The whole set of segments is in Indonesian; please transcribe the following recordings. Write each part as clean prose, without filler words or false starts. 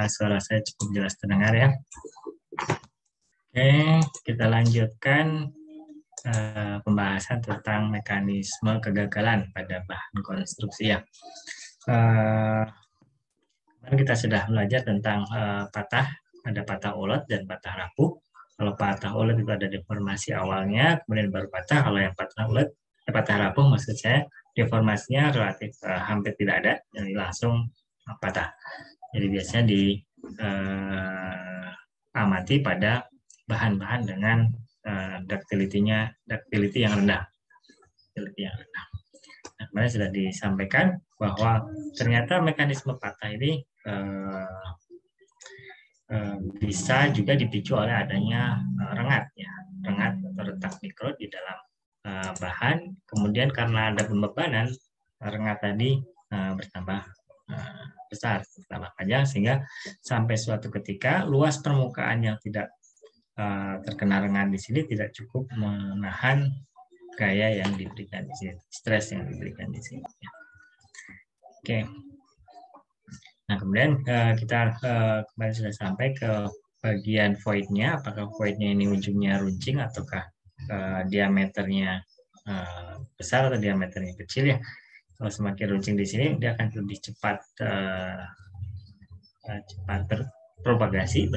Suara saya cukup jelas terdengar ya. Oke, kita lanjutkan pembahasan tentang mekanisme kegagalan pada bahan konstruksi ya. Kemarin kita sudah belajar tentang patah, ada patah ulet dan patah rapuh. Kalau patah ulet itu ada deformasi awalnya, kemudian baru patah. Kalau yang patah ulet, patah rapuh maksud saya deformasinya relatif hampir tidak ada, jadi langsung patah. Jadi biasanya diamati pada bahan-bahan dengan ductility yang rendah. Nah, kemarin sudah disampaikan bahwa ternyata mekanisme patah ini bisa juga dipicu oleh adanya rengat atau retak mikro di dalam bahan. Kemudian karena ada pembebanan, rengat tadi bertambah besar, bertambah panjang, sehingga sampai suatu ketika luas permukaan yang tidak terkena rengat di sini tidak cukup menahan gaya yang diberikan di sini, stres yang diberikan di sini. Oke. Nah, kemudian kita kemarin sudah sampai ke bagian voidnya, apakah voidnya ini ujungnya runcing ataukah diameternya besar atau diameternya kecil ya. Kalau semakin runcing di sini, dia akan lebih cepat berpropagasi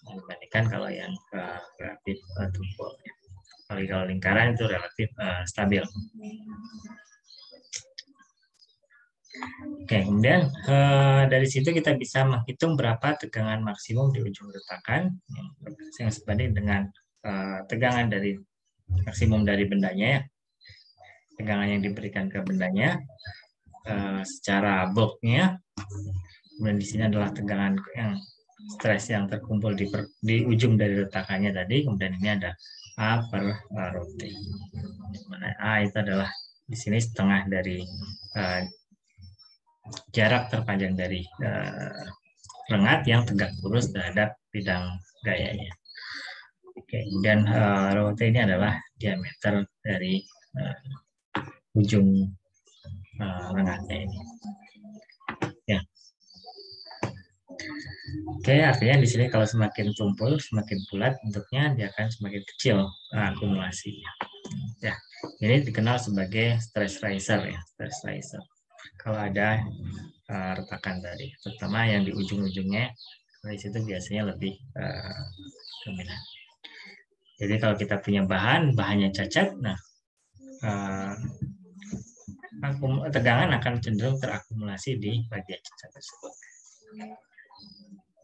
dibandingkan kalau yang relatif tumpul. Kalau lingkaran itu relatif stabil. Oke, kemudian dari situ kita bisa menghitung berapa tegangan maksimum di ujung retakan yang sebanding dengan tegangan dari maksimum dari bendanya ya. Tegangan yang diberikan ke bendanya secara bulknya. Kemudian di sini adalah tegangan yang stres yang terkumpul di ujung dari retakannya tadi. Kemudian ini ada A per rho T. Mana A itu adalah di sini setengah dari jarak terpanjang dari rengat yang tegak lurus terhadap bidang gayanya. Oke, dan rho T ini adalah diameter dari ujung rengatnya ini. Ya. Oke, artinya di sini kalau semakin tumpul, semakin bulat bentuknya, dia akan semakin kecil akumulasinya. Ya, ini dikenal sebagai stress riser ya, stress riser. Kalau ada retakan tadi, terutama yang di ujung-ujungnya, di situ biasanya lebih dominan. Jadi kalau kita punya bahannya cacat, nah tegangan akan cenderung terakumulasi di bagian cacat tersebut.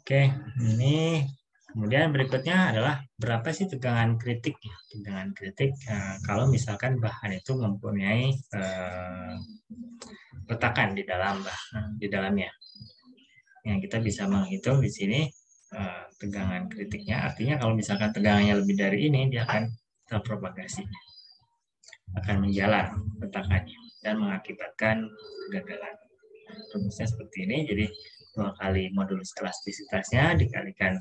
Oke, ini kemudian berikutnya adalah berapa sih tegangan kritik ya? Tegangan kritik kalau misalkan bahan itu mempunyai retakan di dalamnya. Yang kita bisa menghitung di sini tegangan kritiknya. Artinya kalau misalkan tegangannya lebih dari ini, dia akan terpropagasi, akan menjalar retakannya dan mengakibatkan kegagalan. Rumusnya seperti ini, jadi 2 kali modulus elastisitasnya dikalikan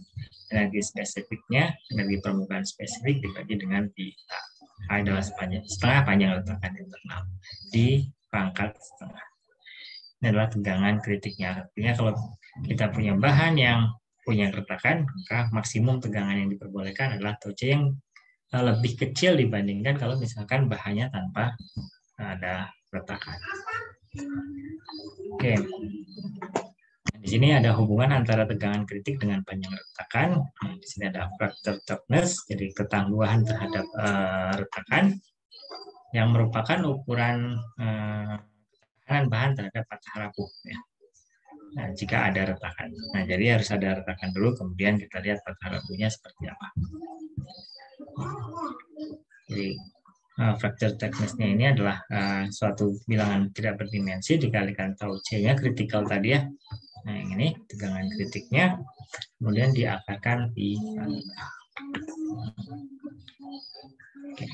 energi spesifiknya, energi permukaan spesifik dibagi dengan pi A. A adalah setengah panjang retakan internal di pangkat setengah. Ini adalah tegangan kritiknya. Artinya kalau kita punya bahan yang punya retakan, maka maksimum tegangan yang diperbolehkan adalah tau C yang lebih kecil dibandingkan kalau misalkan bahannya tanpa ada retakan. Oke. Di sini ada hubungan antara tegangan kritik dengan panjang retakan. Di sini ada fracture toughness, jadi ketangguhan terhadap retakan, yang merupakan ukuran ketahanan bahan terhadap patah rapuh. Ya. Nah, jika ada retakan. Nah, jadi harus ada retakan dulu, kemudian kita lihat patah rapuhnya seperti apa. Jadi fracture toughness-nya ini adalah suatu bilangan tidak berdimensi dikalikan tau C-nya kritikal tadi ya. Nah, yang ini tegangan kritiknya, kemudian diakarkan pi. Oke.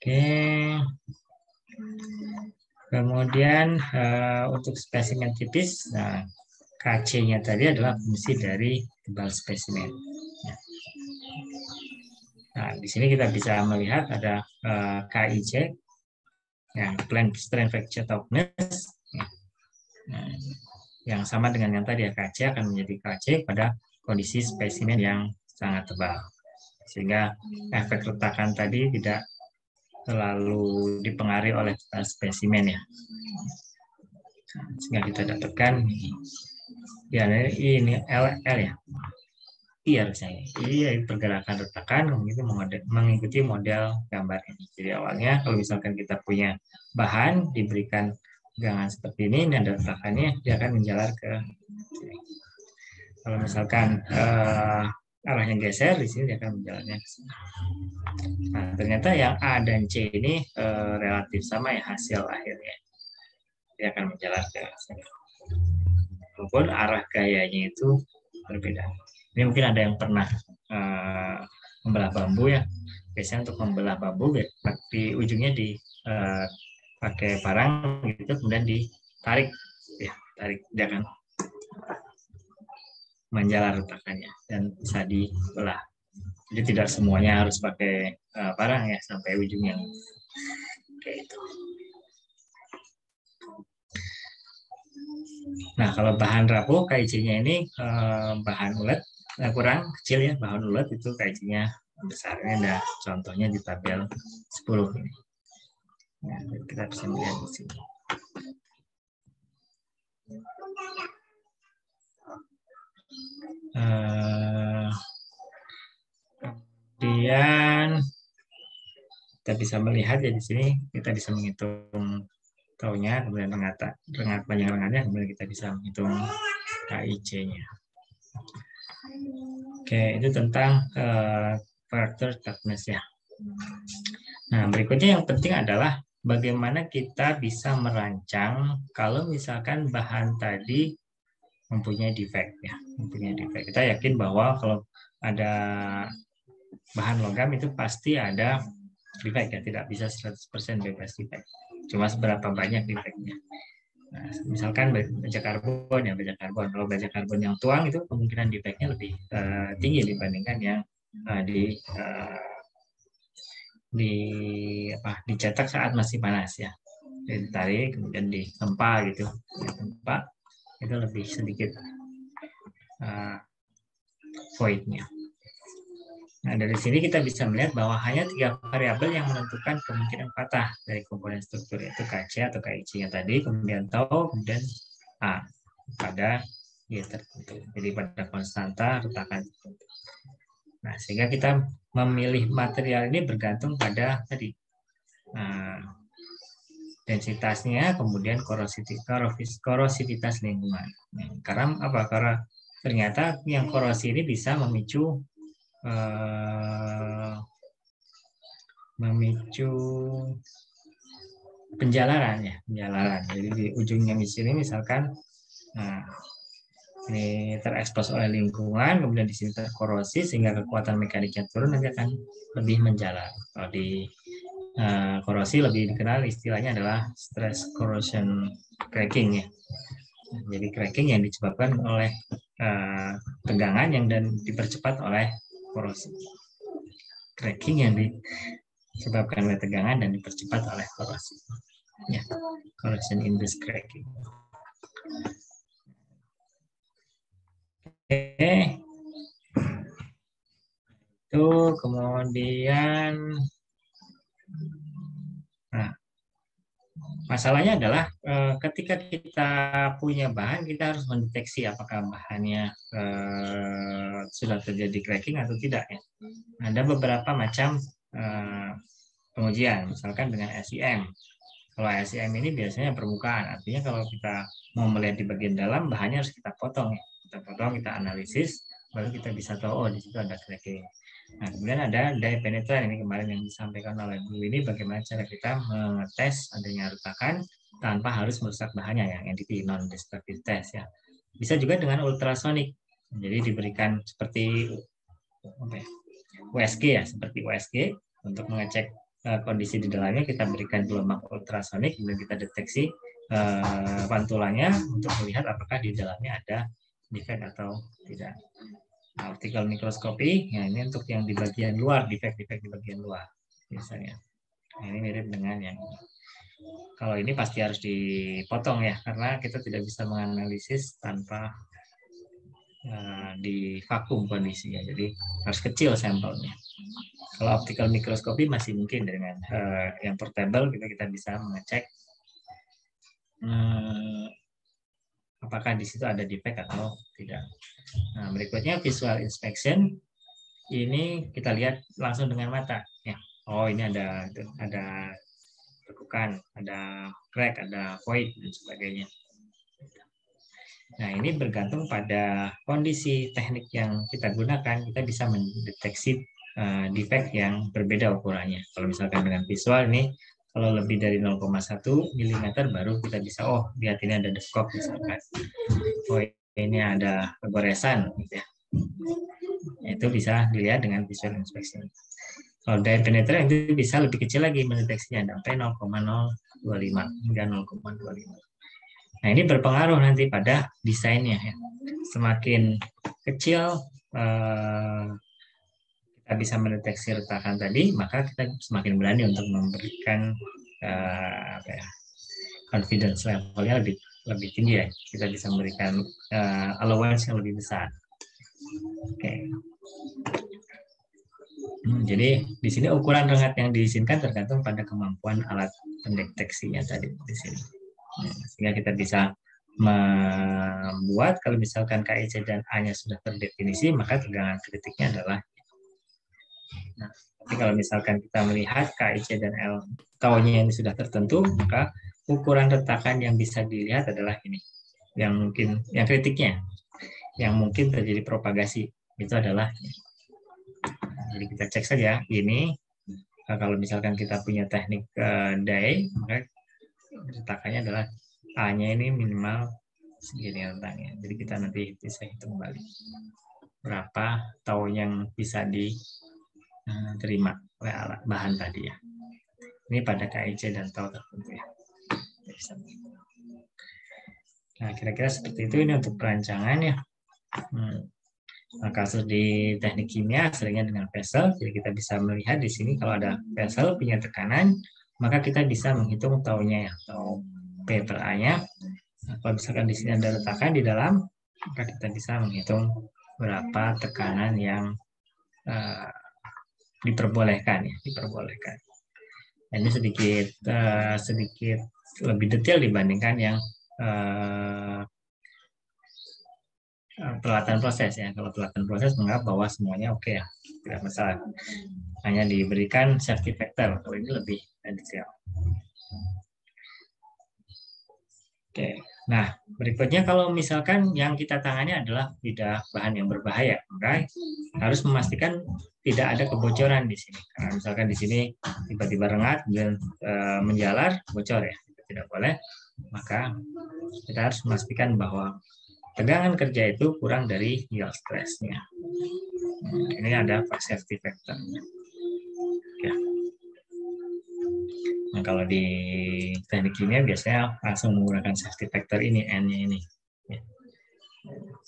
Oke. Kemudian untuk spesimen tipis, nah KC-nya tadi adalah fungsi dari tebal spesimen. Nah, di sini kita bisa melihat ada KIC, yang plan strength fracture toughness, ya. Nah, yang sama dengan yang tadi ya, KC akan menjadi KC pada kondisi spesimen yang sangat tebal, sehingga efek retakan tadi tidak terlalu dipengaruhi oleh spesimen ya, sehingga kita dapatkan ya ini LL ya, iya harusnya iya pergerakan retakan mengikuti model gambar ini. Jadi awalnya kalau misalkan kita punya bahan diberikan tegangan seperti ini dan retakannya, dia akan menjalar ke sini. Kalau misalkan arahnya geser, di sini dia akan menjalannya ke sini. Nah, ternyata yang A dan C ini relatif sama ya hasil akhirnya. Dia akan menjalar ke sini. Walaupun arah gayanya itu berbeda. Ini mungkin ada yang pernah membelah bambu ya. Biasanya untuk membelah bambu di ujungnya pakai parang gitu, kemudian ditarik ya, tarik dia kan menjalar retakannya dan bisa dibelah. Jadi tidak semuanya harus pakai parang ya sampai ujungnya. Kayak itu. Nah, kalau bahan rapuh KIC-nya ini bahan ulet kurang kecil ya, bahan ulet itu KIC-nya besar. Ini ada contohnya di tabel 10 ini. Ya, kita bisa melihat di sini. Kemudian kita bisa melihat ya di sini kita bisa menghitung taunya, kemudian rengat panjang rengatnya, kemudian kita bisa menghitung KIC-nya. Oke, itu tentang fracture toughness ya. Nah, berikutnya yang penting adalah bagaimana kita bisa merancang kalau misalkan bahan tadi mempunyai defect ya, mempunyai defect. Kita yakin bahwa kalau ada bahan logam itu pasti ada defect ya, tidak bisa 100% bebas defect. Cuma seberapa banyak defectnya. Nah, misalkan baja karbon ya, baja karbon. Kalau baja karbon yang tuang itu kemungkinan defectnya lebih tinggi dibandingkan yang dicetak saat masih panas ya. Jadi ditarik kemudian ditempa gitu, ditempa itu lebih sedikit voidnya. Nah, dari sini kita bisa melihat bahwa hanya 3 variabel yang menentukan kemungkinan patah dari komponen struktur, yaitu KC atau KIC-nya tadi, kemudian tau, kemudian A pada Y tertentu. Jadi pada konstanta retakan tertentu. Nah, sehingga kita memilih material ini bergantung pada tadi densitasnya, kemudian korosivitas lingkungan. Karena apa? Karena ternyata yang korosi ini bisa memicu penjalaran ya, penjalaran. Jadi di ujungnya di sini misalkan ini terekspos oleh lingkungan, kemudian di sini terkorosi sehingga kekuatan mekaniknya turun, nanti akan lebih menjalar. Kalau di korosi lebih dikenal istilahnya adalah stress corrosion cracking ya. Jadi cracking yang disebabkan oleh tegangan yang dan dipercepat oleh korosi. Cracking yang disebabkan oleh tegangan dan dipercepat oleh korosi. Ya, corrosion induced cracking. Oke. Itu kemudian masalahnya adalah ketika kita punya bahan, kita harus mendeteksi apakah bahannya sudah terjadi cracking atau tidak ya. Ada beberapa macam pengujian, misalkan dengan SEM. Kalau SEM ini biasanya permukaan, artinya kalau kita mau melihat di bagian dalam, bahannya harus kita potong. Kita potong, kita analisis, baru kita bisa tahu, oh di situ ada cracking. Nah, kemudian ada dye penetran, ini kemarin yang disampaikan oleh Bu ini, bagaimana cara kita mengetes adanya retakan tanpa harus merusak bahannya, yang NDT, non-destructive test ya. Bisa juga dengan ultrasonik, jadi diberikan seperti USG ya, seperti USG untuk mengecek kondisi di dalamnya, kita berikan gelombang ultrasonik, kemudian kita deteksi pantulannya untuk melihat apakah di dalamnya ada defect atau tidak. Optical mikroskopi, ya ini untuk yang di bagian luar, defect-defect di bagian luar, misalnya. Nah, ini mirip dengan yang ini. Kalau ini pasti harus dipotong ya, karena kita tidak bisa menganalisis tanpa di vakum kondisinya. Jadi harus kecil sampelnya. Kalau optical mikroskopi masih mungkin dengan yang portable kita bisa mengecek apakah di situ ada defect atau tidak. Nah, berikutnya visual inspection. Ini kita lihat langsung dengan mata. Ya. Oh, ini ada tekukan, ada crack, ada void dan sebagainya. Nah, ini bergantung pada kondisi teknik yang kita gunakan. Kita bisa mendeteksi defect yang berbeda ukurannya. Kalau misalkan dengan visual ini, kalau lebih dari 0,1 mm baru kita bisa, oh, lihat ini ada defect misalkan. Oh, ini ada kegoresan, gitu ya. Itu bisa dilihat dengan visual inspection. Kalau dye penetrant itu bisa lebih kecil lagi mendeteksinya sampai 0,025 hingga 0,25. Nah, ini berpengaruh nanti pada desainnya ya. Semakin kecil kita bisa mendeteksi retakan tadi, maka kita semakin berani untuk memberikan confidence levelnya lebih tinggi ya. Kita bisa memberikan allowance yang lebih besar. Oke. Jadi di sini ukuran rengat yang diizinkan tergantung pada kemampuan alat pendeteksinya tadi di sini. Sehingga kita bisa membuat kalau misalkan KIC dan A-nya sudah terdefinisi, maka tegangan kritiknya adalah. Nah, tapi kalau misalkan kita melihat KIC dan L taunya ini sudah tertentu, maka ukuran retakan yang bisa dilihat adalah ini, yang mungkin yang kritiknya, yang mungkin terjadi propagasi itu adalah. Jadi kita cek saja ini. Kalau misalkan kita punya teknik dye, maka retakannya adalah A-nya ini minimal segini rentangnya. Jadi kita nanti bisa hitung balik berapa tau yang bisa diterima oleh alat bahan tadi ya. Ini pada KIC dan tau tertentu ya. Nah, kira-kira seperti itu ini untuk perancangan ya. Nah, kasus di teknik kimia seringnya dengan vessel, jadi kita bisa melihat di sini kalau ada vessel punya tekanan, maka kita bisa menghitung taunya ya, atau P per A-nya. Nah, kalau misalkan di sini ada retakan di dalam, maka kita bisa menghitung berapa tekanan yang diperbolehkan ya, diperbolehkan. Nah, ini sedikit lebih detail dibandingkan yang peralatan proses ya. Kalau peralatan proses menganggap bahwa semuanya oke ya, tidak masalah. Hanya diberikan safety factor. Kalau ini lebih detail. Oke. Nah, berikutnya kalau misalkan yang kita tangani adalah tidak bahan yang berbahaya, maka harus memastikan tidak ada kebocoran di sini. Karena misalkan di sini tiba-tiba rengat dan menjalar, bocor ya, itu tidak boleh. Maka kita harus memastikan bahwa tegangan kerja itu kurang dari yield stress-nya. Ini ada safety factor. Ya. Nah, kalau di teknik kimia biasanya langsung menggunakan safety factor ini, N-nya ini. Ya.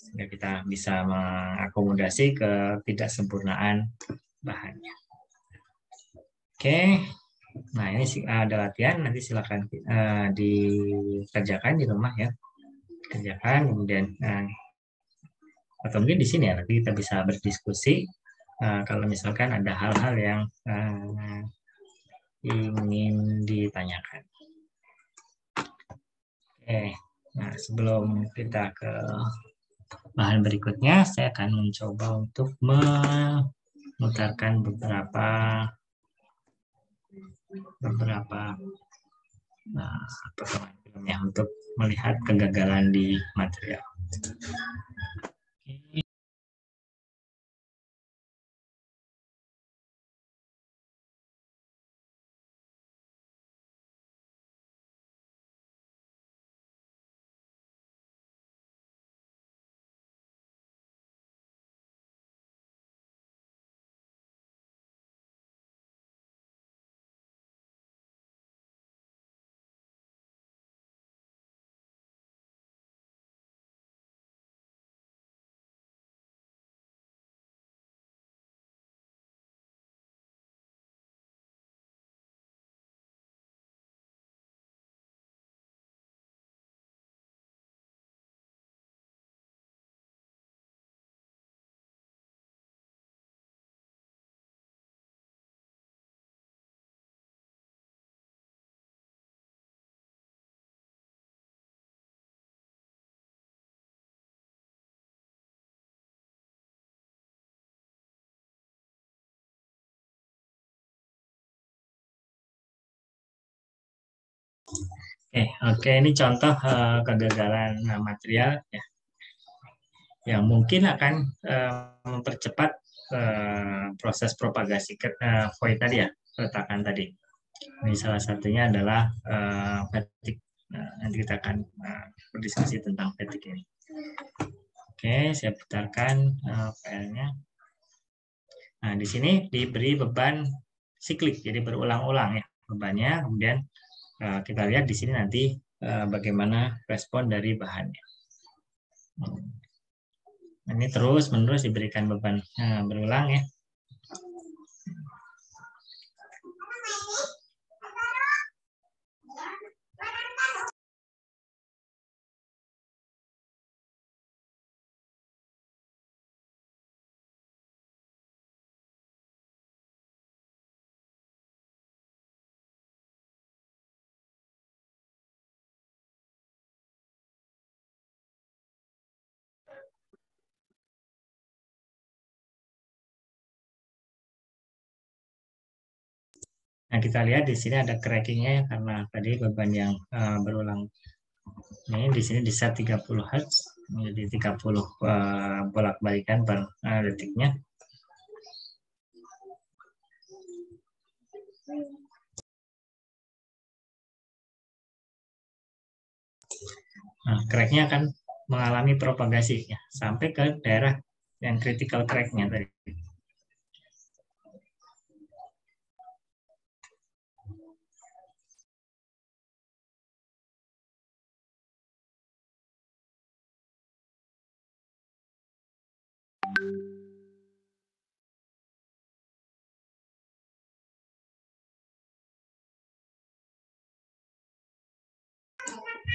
Sehingga kita bisa mengakomodasi ketidaksempurnaan bahannya. Oke. Nah, ini ada latihan, nanti silakan dikerjakan di rumah ya. Kerjakan, kemudian atau mungkin di sini ya, nanti kita bisa berdiskusi kalau misalkan ada hal-hal yang ingin ditanyakan. Oke, nah sebelum kita ke bahan berikutnya, saya akan mencoba untuk memutarkan beberapa potongan filmnya untuk melihat kegagalan di material. Oke, ini contoh kegagalan material ya, yang mungkin akan mempercepat proses propagasi void tadi ya, retakan tadi. Ini salah satunya adalah fatigue. Nah, nanti kita akan berdiskusi tentang fatigue ini. Oke, saya putarkan filenya. Nah, di sini diberi beban siklik, jadi berulang-ulang ya bebannya. Kemudian kita lihat di sini nanti bagaimana respon dari bahannya. Ini terus-menerus diberikan beban berulang ya. Nah, kita lihat di sini ada crackingnya ya, karena tadi beban yang berulang. Ini di sini di set 30 Hz menjadi 30 bolak-balikan per detiknya. Nah, cracknya akan mengalami propagasi ya, sampai ke daerah yang critical cracknya tadi.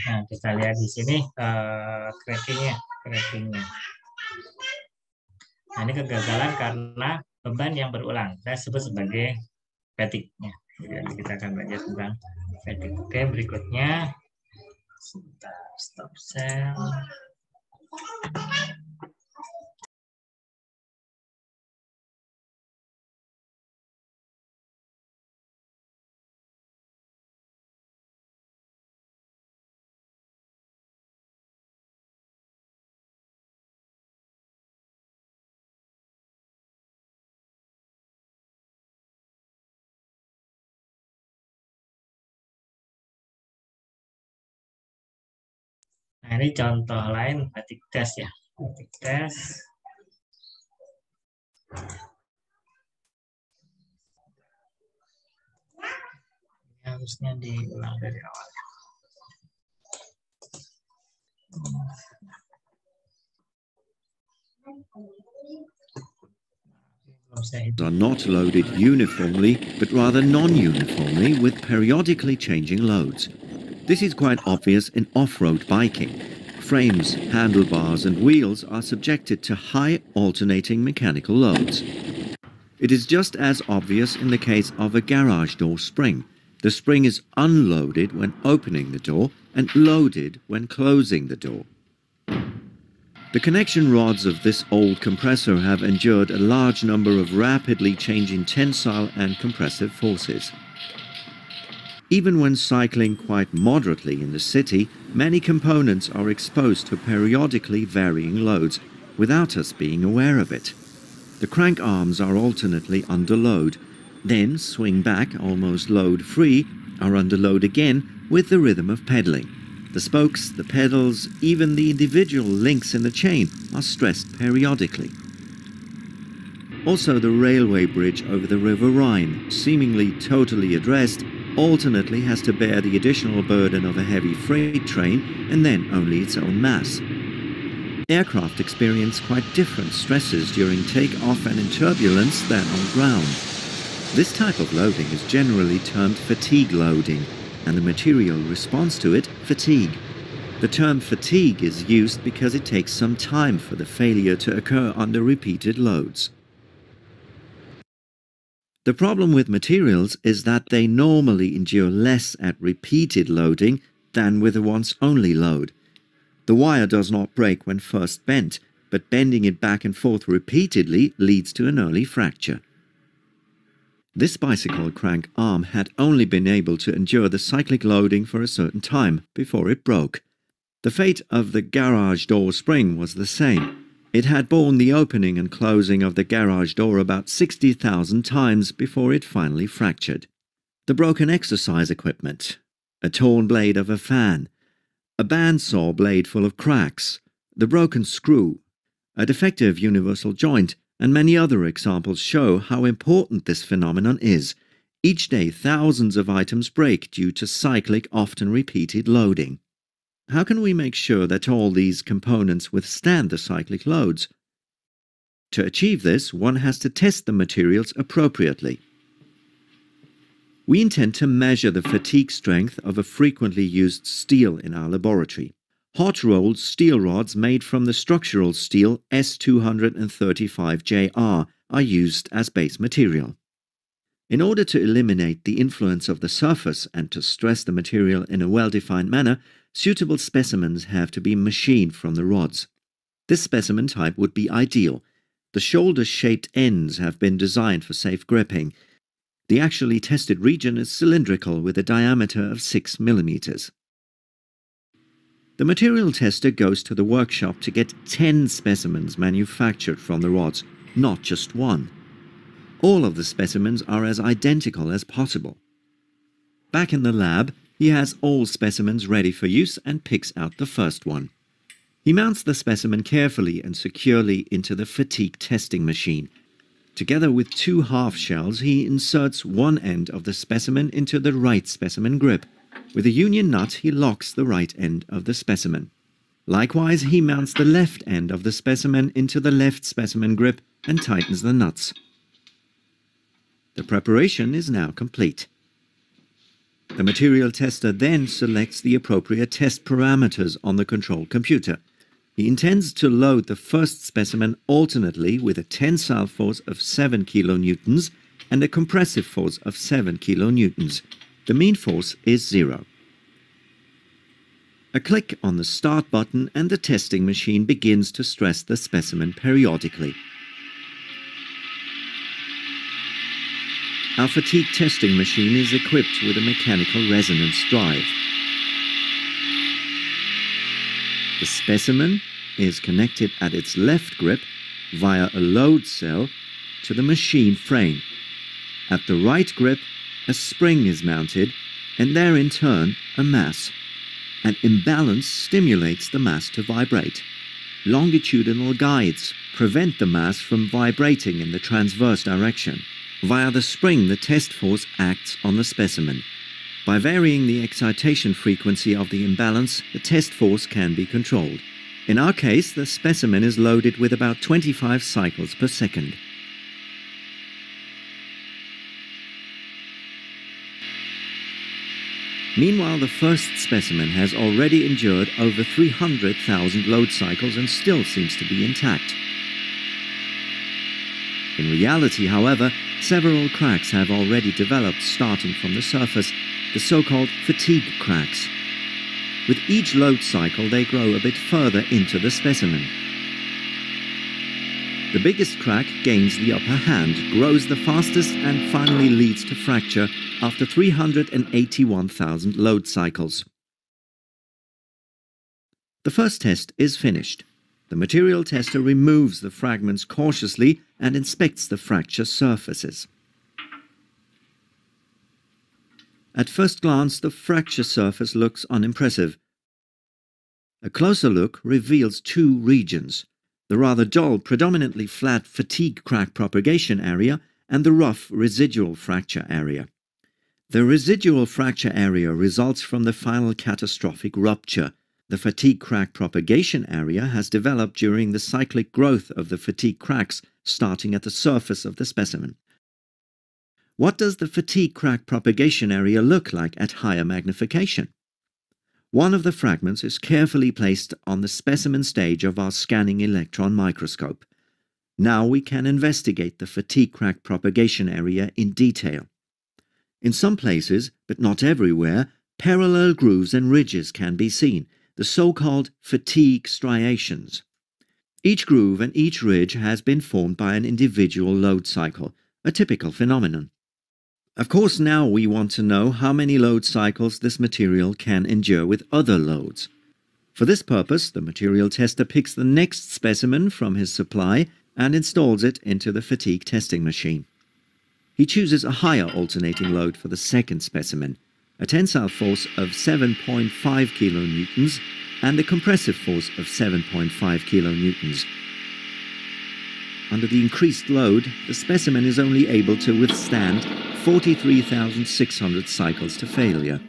Nah, kita lihat di sini crackingnya. Nah, ini kegagalan karena beban yang berulang. Saya sebut sebagai fatigue. Jadi kita akan belajar tentang fatigue. Oke, berikutnya. Sebentar, stop share. Nah, ini contoh lain fatigue test ya. Fatigue test. Ini harusnya diulang dari awal. Are not loaded uniformly, but rather non-uniformly with periodically changing loads. This is quite obvious in off-road biking. Frames, handlebars and wheels are subjected to high alternating mechanical loads. It is just as obvious in the case of a garage door spring. The spring is unloaded when opening the door and loaded when closing the door. The connection rods of this old compressor have endured a large number of rapidly changing tensile and compressive forces. Even when cycling quite moderately in the city, many components are exposed to periodically varying loads without us being aware of it. The crank arms are alternately under load, then swing back almost load-free, are under load again with the rhythm of pedaling. The spokes, the pedals, even the individual links in the chain are stressed periodically. Also, the railway bridge over the River Rhine, seemingly totally addressed, alternately has to bear the additional burden of a heavy freight train and then only its own mass. Aircraft experience quite different stresses during take-off and in turbulence than on ground. This type of loading is generally termed fatigue loading, and the material responds to it fatigue. The term fatigue is used because it takes some time for the failure to occur under repeated loads. The problem with materials is that they normally endure less at repeated loading than with a once-only load. The wire does not break when first bent, but bending it back and forth repeatedly leads to an early fracture. This bicycle crank arm had only been able to endure the cyclic loading for a certain time before it broke. The fate of the garage door spring was the same. It had borne the opening and closing of the garage door about 60,000 times before it finally fractured. The broken exercise equipment, a torn blade of a fan, a bandsaw blade full of cracks, the broken screw, a defective universal joint, and many other examples show how important this phenomenon is. Each day thousands of items break due to cyclic, often repeated loading. How can we make sure that all these components withstand the cyclic loads? To achieve this, one has to test the materials appropriately. We intend to measure the fatigue strength of a frequently used steel in our laboratory. Hot-rolled steel rods made from the structural steel S235JR are used as base material. In order to eliminate the influence of the surface and to stress the material in a well-defined manner, suitable specimens have to be machined from the rods. This specimen type would be ideal. The shoulder-shaped ends have been designed for safe gripping. The actually tested region is cylindrical with a diameter of 6 mm. The material tester goes to the workshop to get 10 specimens manufactured from the rods, not just one. All of the specimens are as identical as possible. Back in the lab, he has all specimens ready for use and picks out the first one. He mounts the specimen carefully and securely into the fatigue testing machine. Together with 2 half shells, he inserts one end of the specimen into the right specimen grip. With a union nut, he locks the right end of the specimen. Likewise, he mounts the left end of the specimen into the left specimen grip and tightens the nuts. The preparation is now complete. The material tester then selects the appropriate test parameters on the control computer. He intends to load the first specimen alternately with a tensile force of 7 kilonewtons and a compressive force of 7 kilonewtons. The mean force is 0. A click on the start button and the testing machine begins to stress the specimen periodically. Our fatigue testing machine is equipped with a mechanical resonance drive. The specimen is connected at its left grip via a load cell to the machine frame. At the right grip, a spring is mounted, and there in turn a mass. An imbalance stimulates the mass to vibrate. Longitudinal guides prevent the mass from vibrating in the transverse direction. Via the spring, the test force acts on the specimen. By varying the excitation frequency of the imbalance, the test force can be controlled. In our case, the specimen is loaded with about 25 cycles per second. Meanwhile, the first specimen has already endured over 300,000 load cycles and still seems to be intact. In reality, however, several cracks have already developed starting from the surface, the so-called fatigue cracks. With each load cycle, they grow a bit further into the specimen. The biggest crack gains the upper hand, grows the fastest, and finally leads to fracture after 381,000 load cycles. The first test is finished. The material tester removes the fragments cautiously and inspects the fracture surfaces. At first glance, the fracture surface looks unimpressive. A closer look reveals 2 regions: the rather dull, predominantly flat fatigue crack propagation area and the rough residual fracture area. The residual fracture area results from the final catastrophic rupture. The fatigue crack propagation area has developed during the cyclic growth of the fatigue cracks starting at the surface of the specimen. What does the fatigue crack propagation area look like at higher magnification? One of the fragments is carefully placed on the specimen stage of our scanning electron microscope. Now we can investigate the fatigue crack propagation area in detail. In some places, but not everywhere, parallel grooves and ridges can be seen, the so-called fatigue striations. Each groove and each ridge has been formed by an individual load cycle, a typical phenomenon. Of course, now we want to know how many load cycles this material can endure with other loads. For this purpose, the material tester picks the next specimen from his supply and installs it into the fatigue testing machine. He chooses a higher alternating load for the second specimen, a tensile force of 7.5 kilonewtons and a compressive force of 7.5 kilonewtons. Under the increased load, the specimen is only able to withstand 43,600 cycles to failure.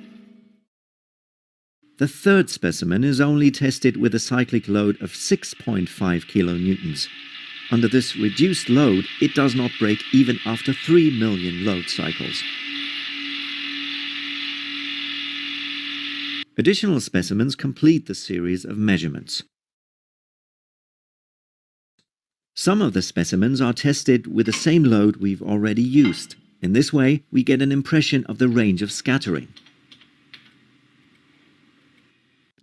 The third specimen is only tested with a cyclic load of 6.5 kilonewtons. Under this reduced load, it does not break even after 3 million load cycles. Additional specimens complete the series of measurements. Some of the specimens are tested with the same load we've already used. In this way, we get an impression of the range of scattering.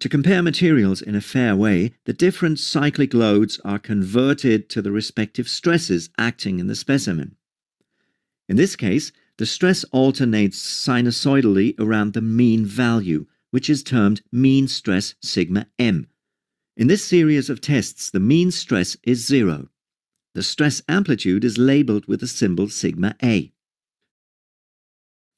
To compare materials in a fair way, the different cyclic loads are converted to the respective stresses acting in the specimen. In this case, the stress alternates sinusoidally around the mean value, which is termed mean stress sigma m. In this series of tests, the mean stress is 0. The stress amplitude is labeled with the symbol sigma a.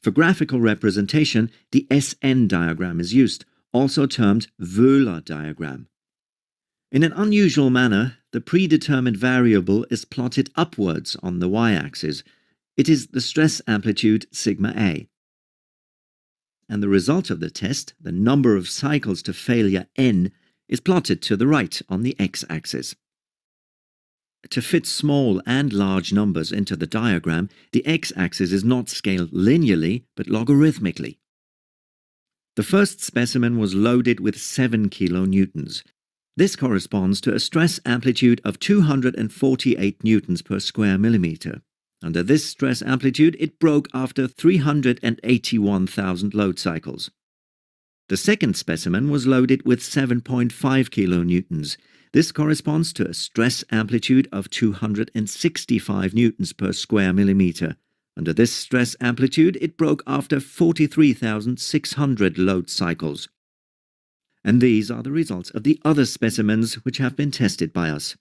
For graphical representation, the SN diagram is used, also termed Wöhler diagram. In an unusual manner, the predetermined variable is plotted upwards on the y-axis. It is the stress amplitude sigma a. And the result of the test, the number of cycles to failure n, is plotted to the right on the x-axis. To fit small and large numbers into the diagram, the x-axis is not scaled linearly, but logarithmically. The first specimen was loaded with 7 kilonewtons. This corresponds to a stress amplitude of 248 newtons per square millimeter. Under this stress amplitude, it broke after 381,000 load cycles. The second specimen was loaded with 7.5 kilonewtons. This corresponds to a stress amplitude of 265 newtons per square millimeter. Under this stress amplitude, it broke after 43,600 load cycles. And these are the results of the other specimens which have been tested by us.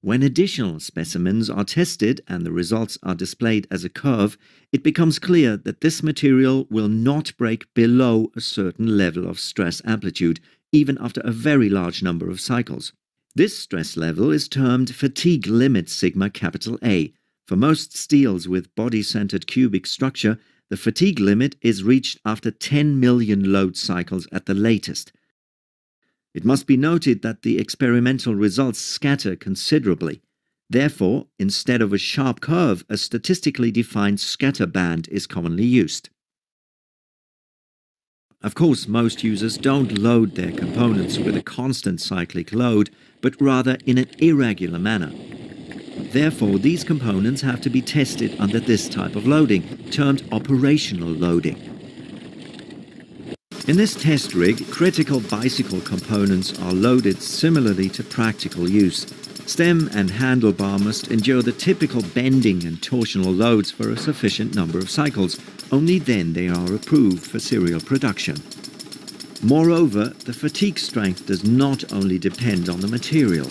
When additional specimens are tested and the results are displayed as a curve, it becomes clear that this material will not break below a certain level of stress amplitude, even after a very large number of cycles. This stress level is termed fatigue limit sigma capital A. For most steels with body-centered cubic structure, the fatigue limit is reached after 10 million load cycles at the latest. It must be noted that the experimental results scatter considerably. Therefore, instead of a sharp curve, a statistically defined scatter band is commonly used. Of course, most users don't load their components with a constant cyclic load, but rather in an irregular manner. Therefore, these components have to be tested under this type of loading, termed operational loading. In this test rig, critical bicycle components are loaded similarly to practical use. Stem and handlebar must endure the typical bending and torsional loads for a sufficient number of cycles. Only then they are approved for serial production. Moreover, the fatigue strength does not only depend on the material.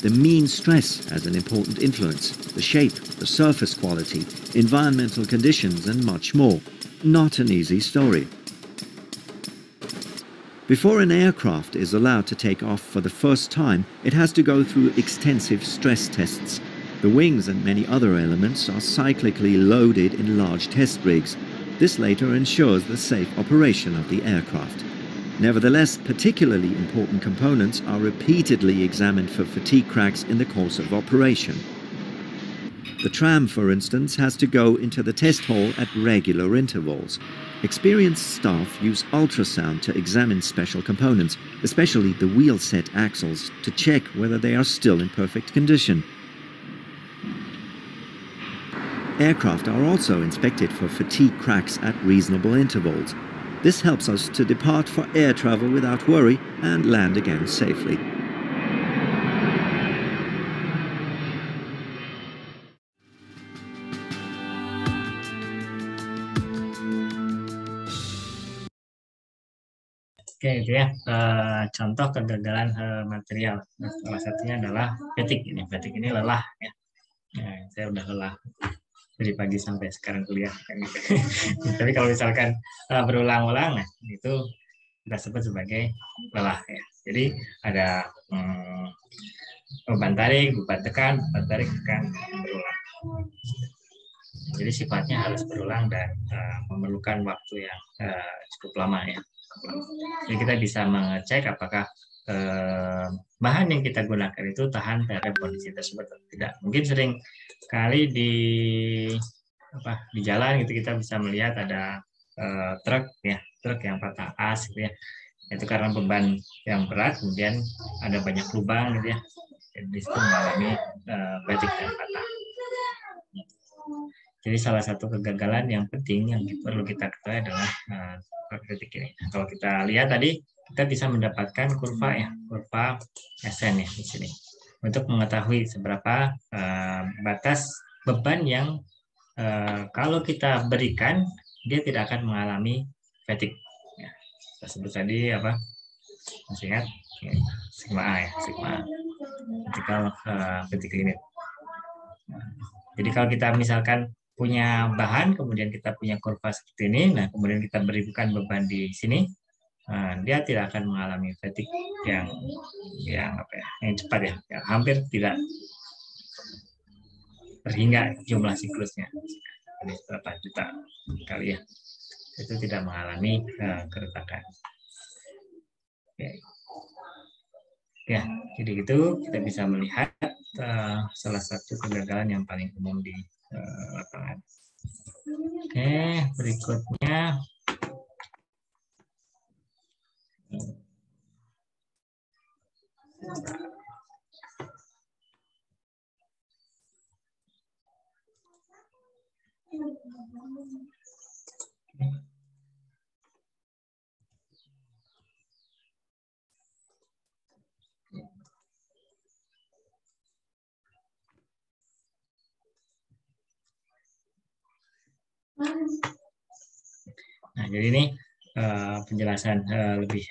The mean stress has an important influence, the shape, the surface quality, environmental conditions and much more. Not an easy story. Before an aircraft is allowed to take off for the first time, it has to go through extensive stress tests. The wings and many other elements are cyclically loaded in large test rigs. This later ensures the safe operation of the aircraft. Nevertheless, particularly important components are repeatedly examined for fatigue cracks in the course of operation. The tram, for instance, has to go into the test hall at regular intervals. Experienced staff use ultrasound to examine special components, especially the wheel set axles, to check whether they are still in perfect condition. Aircraft are also inspected for fatigue cracks at reasonable intervals. This helps us to depart for air travel without worry and land again safely. Oke, itu ya contoh kegagalan material. Nah, salah satunya adalah fatigue ini. Fatigue ini lelah ya. Nah, saya udah lelah dari pagi sampai sekarang kuliah. Tapi kalau misalkan berulang-ulang, nah itu kita sebut sebagai lelah ya. Jadi ada beban tarik, beban tekan, beban tarik, tekan, berulang. Jadi sifatnya harus berulang dan memerlukan waktu yang cukup lama ya. Jadi kita bisa mengecek apakah bahan yang kita gunakan itu tahan terhadap kondisi tersebut atau tidak. Mungkin sering kali di jalan gitu kita bisa melihat ada truk yang patah as gitu ya. Itu karena beban yang berat, kemudian ada banyak lubang gitu ya. Jadi itu mengalami fatigue dan patah. Jadi salah satu kegagalan yang penting yang perlu kita ketahui adalah kritik ini. Nah, kalau kita lihat tadi, kita bisa mendapatkan kurva SN ya di sini untuk mengetahui seberapa batas beban yang kalau kita berikan dia tidak akan mengalami fatigue. Ya, kita sebut tadi apa? Masih ingat? Ya, sigma A ya, sigma A. Critical fatigue limit. Nah, jadi kalau kita misalkan punya bahan, kemudian kita punya kurva seperti ini, nah kemudian kita berikan beban di sini, dia tidak akan mengalami fatigue yang cepat ya, yang hampir tidak terhingga jumlah siklusnya, jadi berapa juta kali ya, itu tidak mengalami keretakan. Ya, jadi itu kita bisa melihat salah satu kegagalan yang paling umum di lapangan. Oke, berikutnya nah, jadi ini penjelasan lebih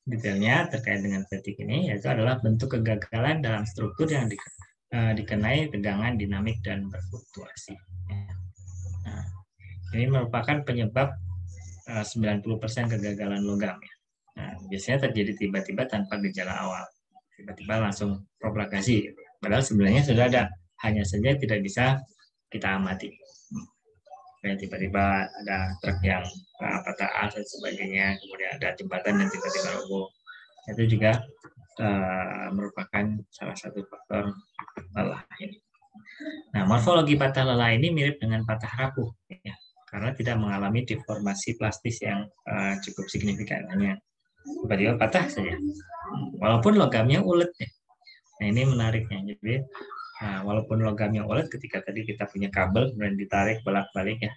detailnya terkait dengan fatigue ini, yaitu adalah bentuk kegagalan dalam struktur yang dikenai tegangan dinamik dan berfluktuasi. Nah, ini merupakan penyebab 90% kegagalan logam. Nah, biasanya terjadi tiba-tiba tanpa gejala awal, tiba-tiba langsung propagasi. Padahal sebenarnya sudah ada, hanya saja tidak bisa kita amati. Kayak tiba-tiba ada truk yang patah as dan sebagainya, kemudian ada jembatan yang tiba-tiba roboh. Itu juga merupakan salah satu faktor lelah ini. Nah, morfologi patah lelah ini mirip dengan patah rapuh, ya, karena tidak mengalami deformasi plastis yang cukup signifikan, hanya tiba-tiba patah saja. Walaupun logamnya ulet, ya. Nah, ini menariknya. Jadi walaupun logamnya ulet, ketika tadi kita punya kabel kemudian ditarik bolak-balik ya,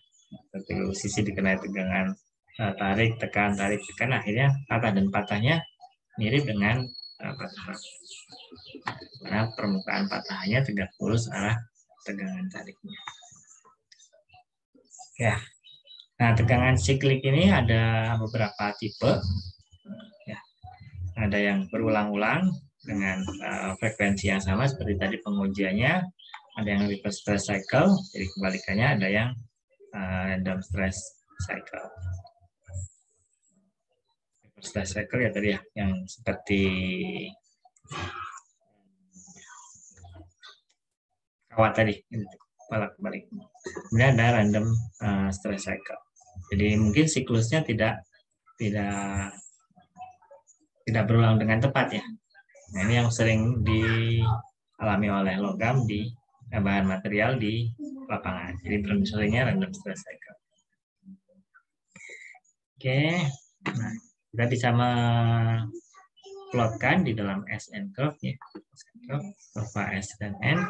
satu sisi dikenai tegangan tarik tekan, akhirnya patah, dan patahnya mirip dengan patah rapuh. Karena permukaan patahnya tegak lurus arah tegangan tariknya. Ya. Nah, tegangan siklik ini ada beberapa tipe. Ya. Ada yang berulang-ulang dengan frekuensi yang sama seperti tadi pengujiannya. Ada yang reverse stress cycle, jadi kebalikannya ada yang random stress cycle. Reverse stress cycle ya tadi ya, yang seperti kawat tadi, balik. Kemudian ada random stress cycle. Jadi mungkin siklusnya tidak berulang dengan tepat ya. Nah, ini yang sering dialami oleh logam di bahan material di lapangan. Jadi misalnya random stress cycle. Oke, nah kita bisa plotkan di dalam SN curve ya, kurva S dan N,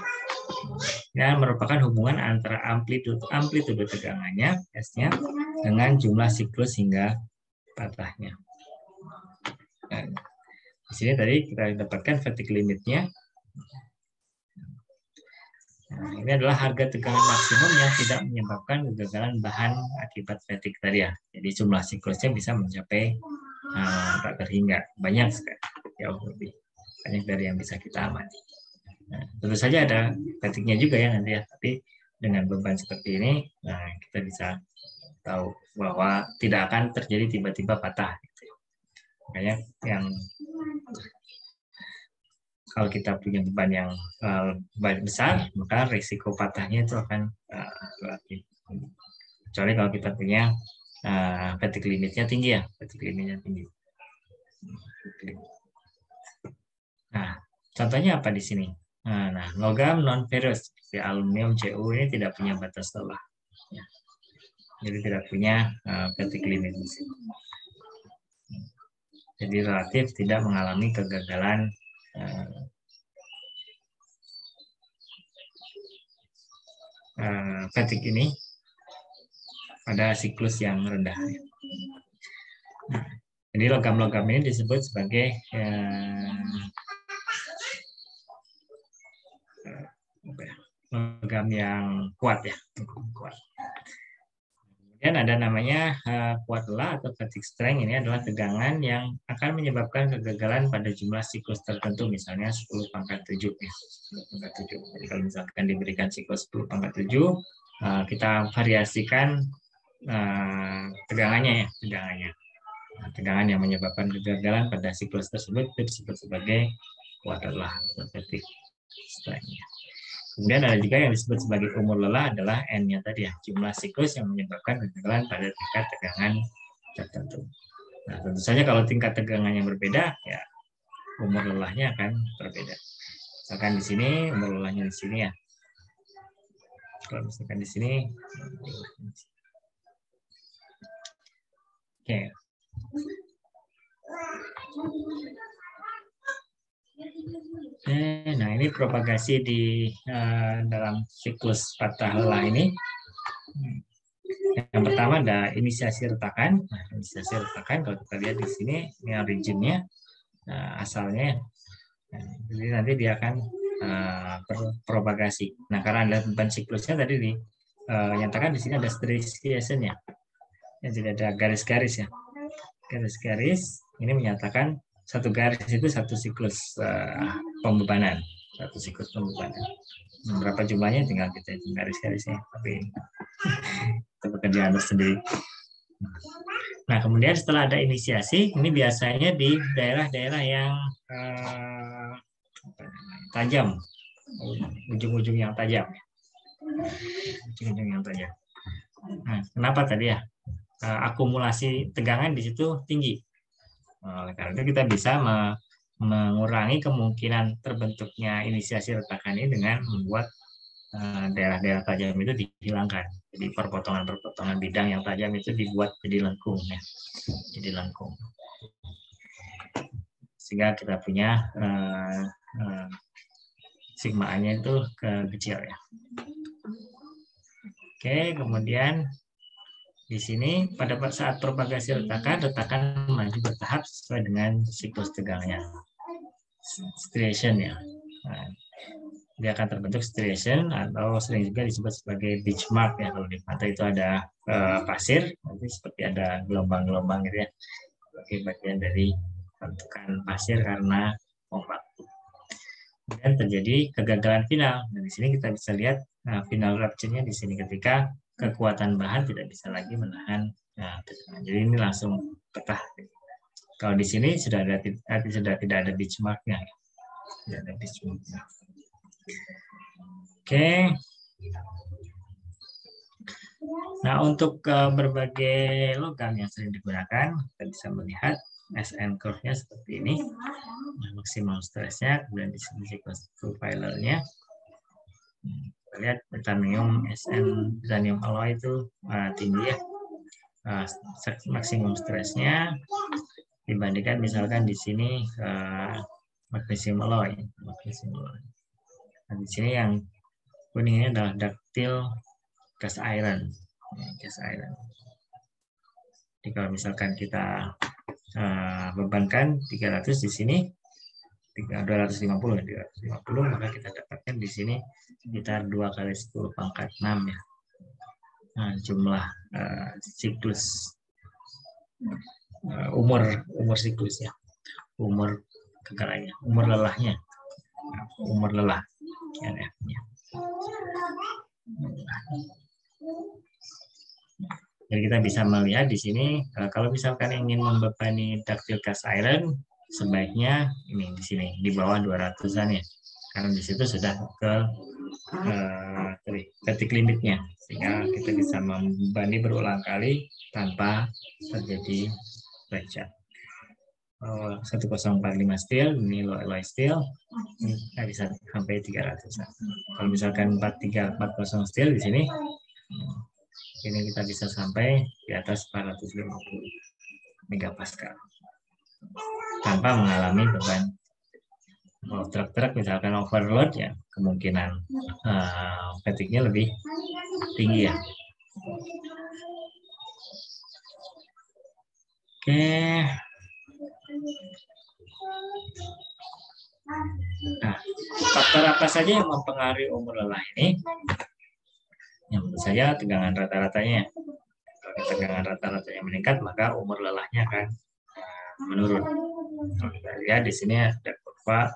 dan merupakan hubungan antara amplitude tegangannya S-nya dengan jumlah siklus hingga patahnya. Nah, di sini tadi kita dapatkan fatigue limitnya. Nah, ini adalah harga tegangan maksimum yang tidak menyebabkan kegagalan bahan akibat fatigue tadi ya. Jadi jumlah siklusnya bisa mencapai terhingga banyak sekali, jauh lebih banyak dari yang bisa kita amati. Nah, tentu saja ada petiknya juga ya nanti ya, tapi dengan beban seperti ini, kita bisa tahu bahwa tidak akan terjadi tiba-tiba patah. Gitu. Makanya yang kalau kita punya beban yang besar, maka risiko patahnya itu akan relatif. Kecuali kalau kita punya fatigue limitnya tinggi ya, fatigue limitnya tinggi. Nah, contohnya apa di sini? Nah, logam non ferrous seperti aluminium, Cu ini tidak punya batas lelah. Ya. Jadi tidak punya fatigue limit di sini. Jadi relatif tidak mengalami kegagalan fatigue ini pada siklus yang rendah. Nah, jadi logam-logam ini disebut sebagai logam yang kuat ya, kuat. Kemudian ada namanya kuat lelah atau fatigue strength. Ini adalah tegangan yang akan menyebabkan kegagalan pada jumlah siklus tertentu, misalnya 10 pangkat 7 ya. 10 pangkat 7. Jadi kalau misalkan diberikan siklus 10 pangkat 7, kita variasikan tegangannya ya, tegangannya. Nah, tegangan yang menyebabkan kegagalan pada siklus tersebut disebut sebagai kuat lelah atau fatigue strength. Kemudian ada juga yang disebut sebagai umur lelah adalah N-nya tadi ya, jumlah siklus yang menyebabkan kegagalan pada tingkat tegangan tertentu. Nah, tentu saja kalau tingkat tegangan yang berbeda, ya umur lelahnya akan berbeda. Misalkan di sini, umur lelahnya di sini ya. Kalau misalkan di sini, oke. Nah, ini propagasi di dalam siklus patah lelah ini. Yang pertama ada inisiasi retakan. Nah, inisiasi retakan kalau kita lihat di sini, ini originnya, asalnya. Nah, jadi nanti dia akan berpropagasi. Nah, karena ada beban siklusnya tadi dinyatakan di sini ada striation ya. Jadi ada garis-garis ya. Garis-garis ini menyatakan satu garis itu satu siklus pembebanan, satu siklus pembebanan. Berapa jumlahnya tinggal kita hitung garis-garisnya, tapi itu pekerjaan tersendiri. Nah, kemudian setelah ada inisiasi, ini biasanya di daerah-daerah yang tajam, ujung-ujung yang tajam. Ujung-ujung yang tajam. Nah, kenapa tadi ya? Akumulasi tegangan di situ tinggi. Oleh karena itu kita bisa mengurangi kemungkinan terbentuknya inisiasi retakan ini dengan membuat daerah-daerah tajam itu dihilangkan. Jadi perpotongan-perpotongan bidang yang tajam itu dibuat jadi lengkung ya. Jadi lengkung. Sehingga kita punya sigma-nya itu kecil ya. Oke, kemudian di sini pada saat propagasi retakan maju bertahap sesuai dengan siklus tegangnya. Striation ya. Nah, dia akan terbentuk striation atau sering juga disebut sebagai beach mark ya. Kalau di pantai itu ada pasir, nanti seperti ada gelombang-gelombang gitu ya. Sebagai bagian dari bentukan pasir karena ombak. Kemudian terjadi kegagalan final. Nah, di sini kita bisa lihat final rupture-nya di sini ketika kekuatan bahan tidak bisa lagi menahan tekanan. Jadi ini langsung patah. Kalau di sini sudah tidak ada beach mark-nya. Tidak ada beach mark-nya. Oke. Nah, untuk berbagai logam yang sering digunakan, kita bisa melihat SN curve-nya seperti ini. Nah, maksimum stress-nya, kemudian di sini siklus profiler-nya. Kita lihat titanium SN titanium alloy itu tinggi ya, maksimum stresnya dibandingkan misalkan di sini magnesium alloy. Nah, di sini yang kuning ini adalah ductile cast iron. Jadi kalau misalkan kita bebankan 300 di sini 250 maka kita dapatkan di sini sekitar 2 kali 10 pangkat 6 ya. Nah, jumlah siklus umur siklusnya, umur kegagalannya, umur lelahnya, umur lelah. NF-nya. Jadi kita bisa melihat di sini kalau misalkan ingin membebani ductile cast iron sebaiknya ini di sini di bawah 200-an ya. Karena di situ sudah ke titik limitnya sehingga kita bisa membebani berulang kali tanpa terjadi fracture. 1045 steel, ini low alloy steel, kita bisa sampai 300. Kalau misalkan 4340 steel di sini, ini kita bisa sampai di atas 450 megapascal tanpa mengalami beban. Kalau truk-truk misalkan overload ya kemungkinan fatigue-nya lebih tinggi ya. Oke. Nah, faktor apa saja yang mempengaruhi umur lelah ini? Yang menurut saya tegangan rata-ratanya. Kalau tegangan rata-ratanya meningkat, maka umur lelahnya akan menurun. Kalau kita lihat di sini ada kurva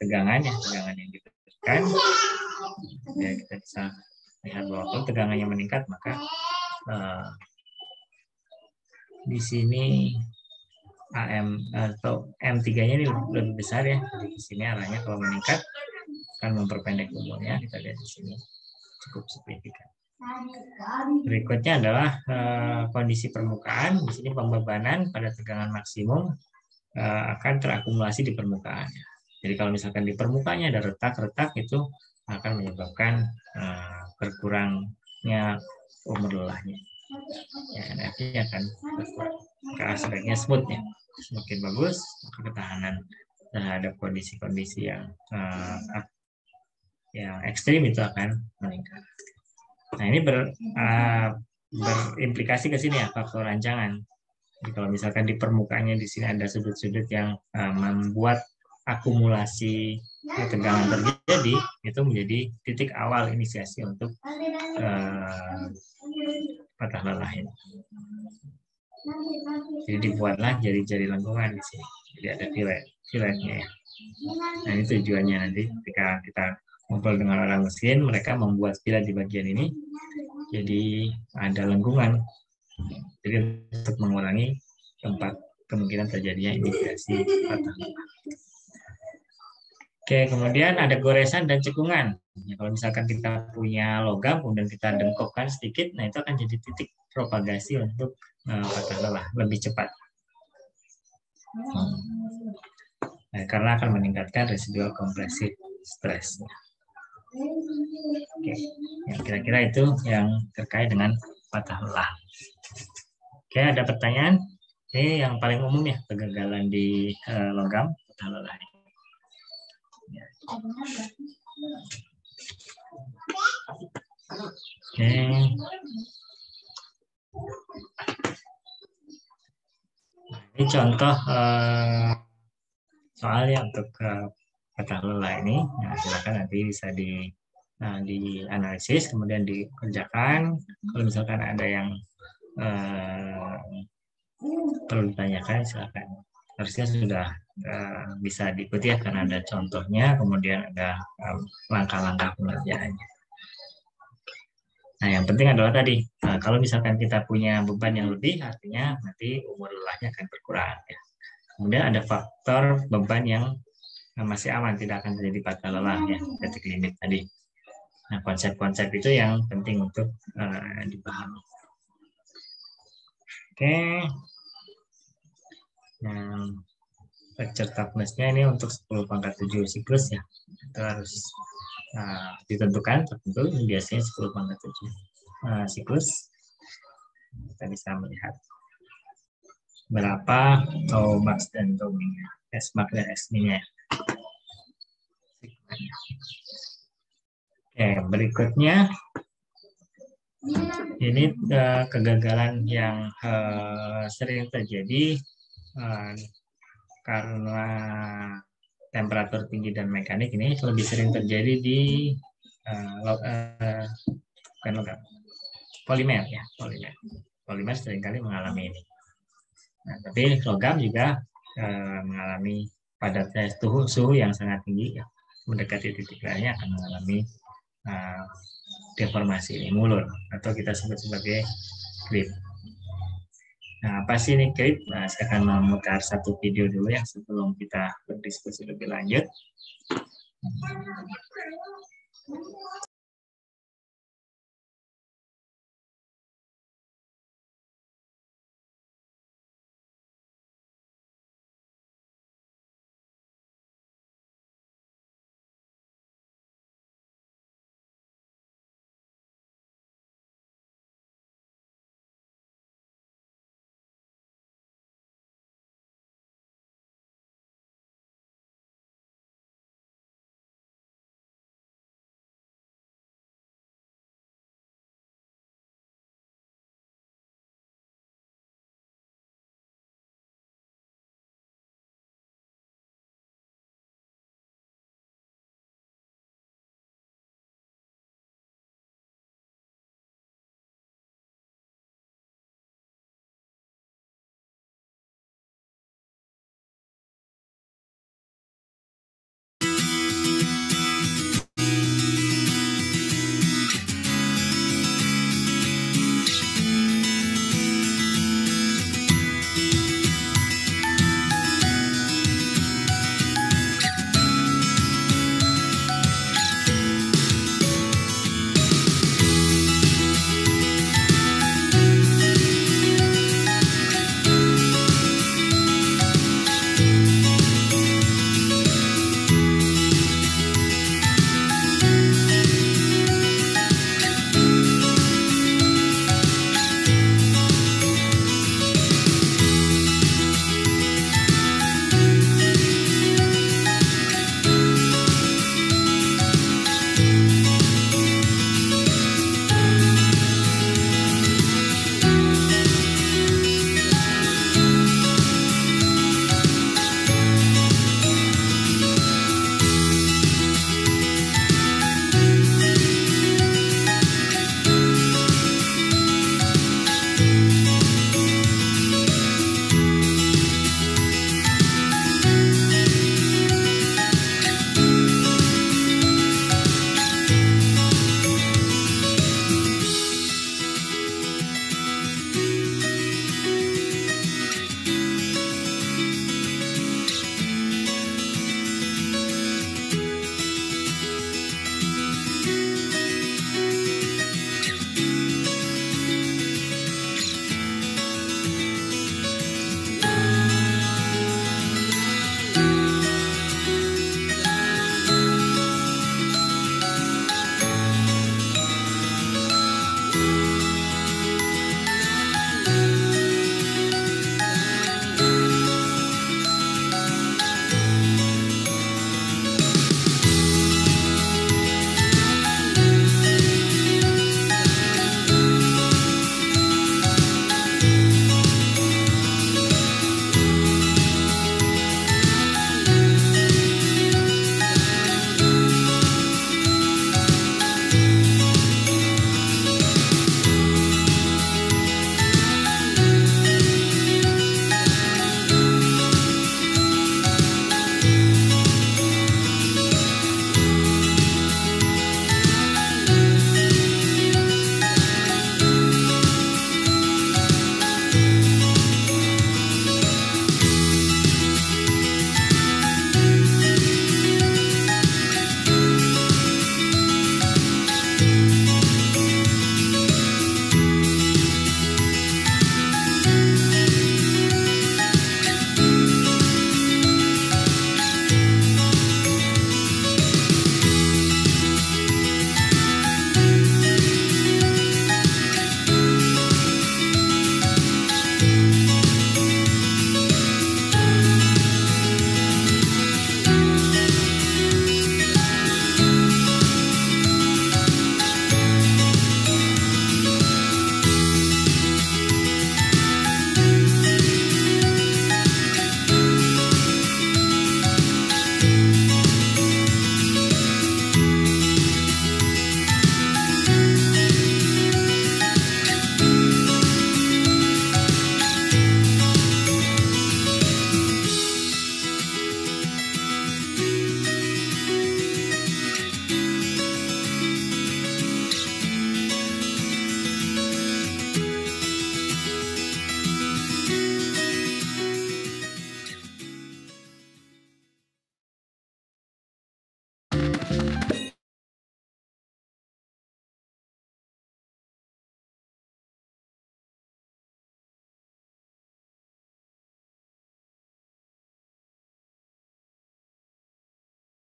tegangan yang diberikan. Ya, kita bisa lihat bahwa kalau tegangannya meningkat, maka di sini AM atau M3-nya ini lebih besar ya. Jadi di sini arahnya kalau meningkat akan memperpendek umurnya. Kita lihat di sini cukup signifikan. Berikutnya adalah kondisi permukaan. Di sini pembebanan pada tegangan maksimum akan terakumulasi di permukaan. Jadi kalau misalkan di permukaannya ada retak-retak itu akan menyebabkan berkurangnya umur lelahnya. Ya, NF-nya akan berkurang. Karena sebaiknya smooth ya. Semakin bagus, ketahanan terhadap kondisi-kondisi yang ekstrim itu akan meningkat. Nah ini berimplikasi ke sini ya faktor rancangan. Jadi kalau misalkan di permukaannya di sini ada sudut-sudut yang membuat akumulasi tegangan terjadi, itu menjadi titik awal inisiasi untuk patah lelah ini. Jadi dibuatlah jari-jari lengkungan di sini. Jadi ada filletnya ya. Nah ini tujuannya nanti ketika kita ngobrol dengan orang mesin, mereka membuat fillet di bagian ini. Jadi ada lengkungan. Jadi untuk mengurangi tempat kemungkinan terjadinya inisiasi patah lelah. Oke, kemudian ada goresan dan cekungan. Ya, kalau misalkan kita punya logam, kemudian kita dengkokkan sedikit, nah itu akan jadi titik propagasi untuk patah lelah lebih cepat. Nah, karena akan meningkatkan residual compressive stress. Oke, ya, kira-kira itu yang terkait dengan patah lelah. Oke, ada pertanyaan? Ini yang paling umum ya, kegagalan di logam patah lelah. Ya. Oke. Ini contoh soalnya untuk patah lelah ini. Nah, silakan nanti bisa dianalisis, kemudian dikerjakan. Kalau misalkan ada yang perlu ditanyakan, silakan. Harusnya sudah bisa diikuti ya, karena ada contohnya, kemudian ada langkah-langkah pengerjaannya. Nah, yang penting adalah tadi, kalau misalkan kita punya beban yang lebih, artinya nanti umur lelahnya akan berkurang. Ya. Kemudian ada faktor beban yang masih aman, tidak akan terjadi patah lelah, ya, titik limit tadi. Nah, konsep-konsep itu yang penting untuk dipahami. Oke. Nah, fracture toughness-nya ini untuk 10⁻7 siklus ya. Itu harus ditentukan tertentu, biasanya 10⁻7 siklus. Kita bisa melihat berapa tau max dan tau min, S max dan S min-nya. Oke, berikutnya ini kegagalan yang sering terjadi karena temperatur tinggi dan mekanik. Ini lebih sering terjadi di bukan logam, polimer ya, polimer. polimer seringkali mengalami ini. Nah, tapi logam juga mengalami pada suhu yang sangat tinggi, ya, mendekati titik lainnya akan mengalami deformasi ini, mulur, atau kita sebut sebagai creep. Nah, apa sih ini creep? Nah, saya akan memutar satu video dulu ya sebelum kita berdiskusi lebih lanjut.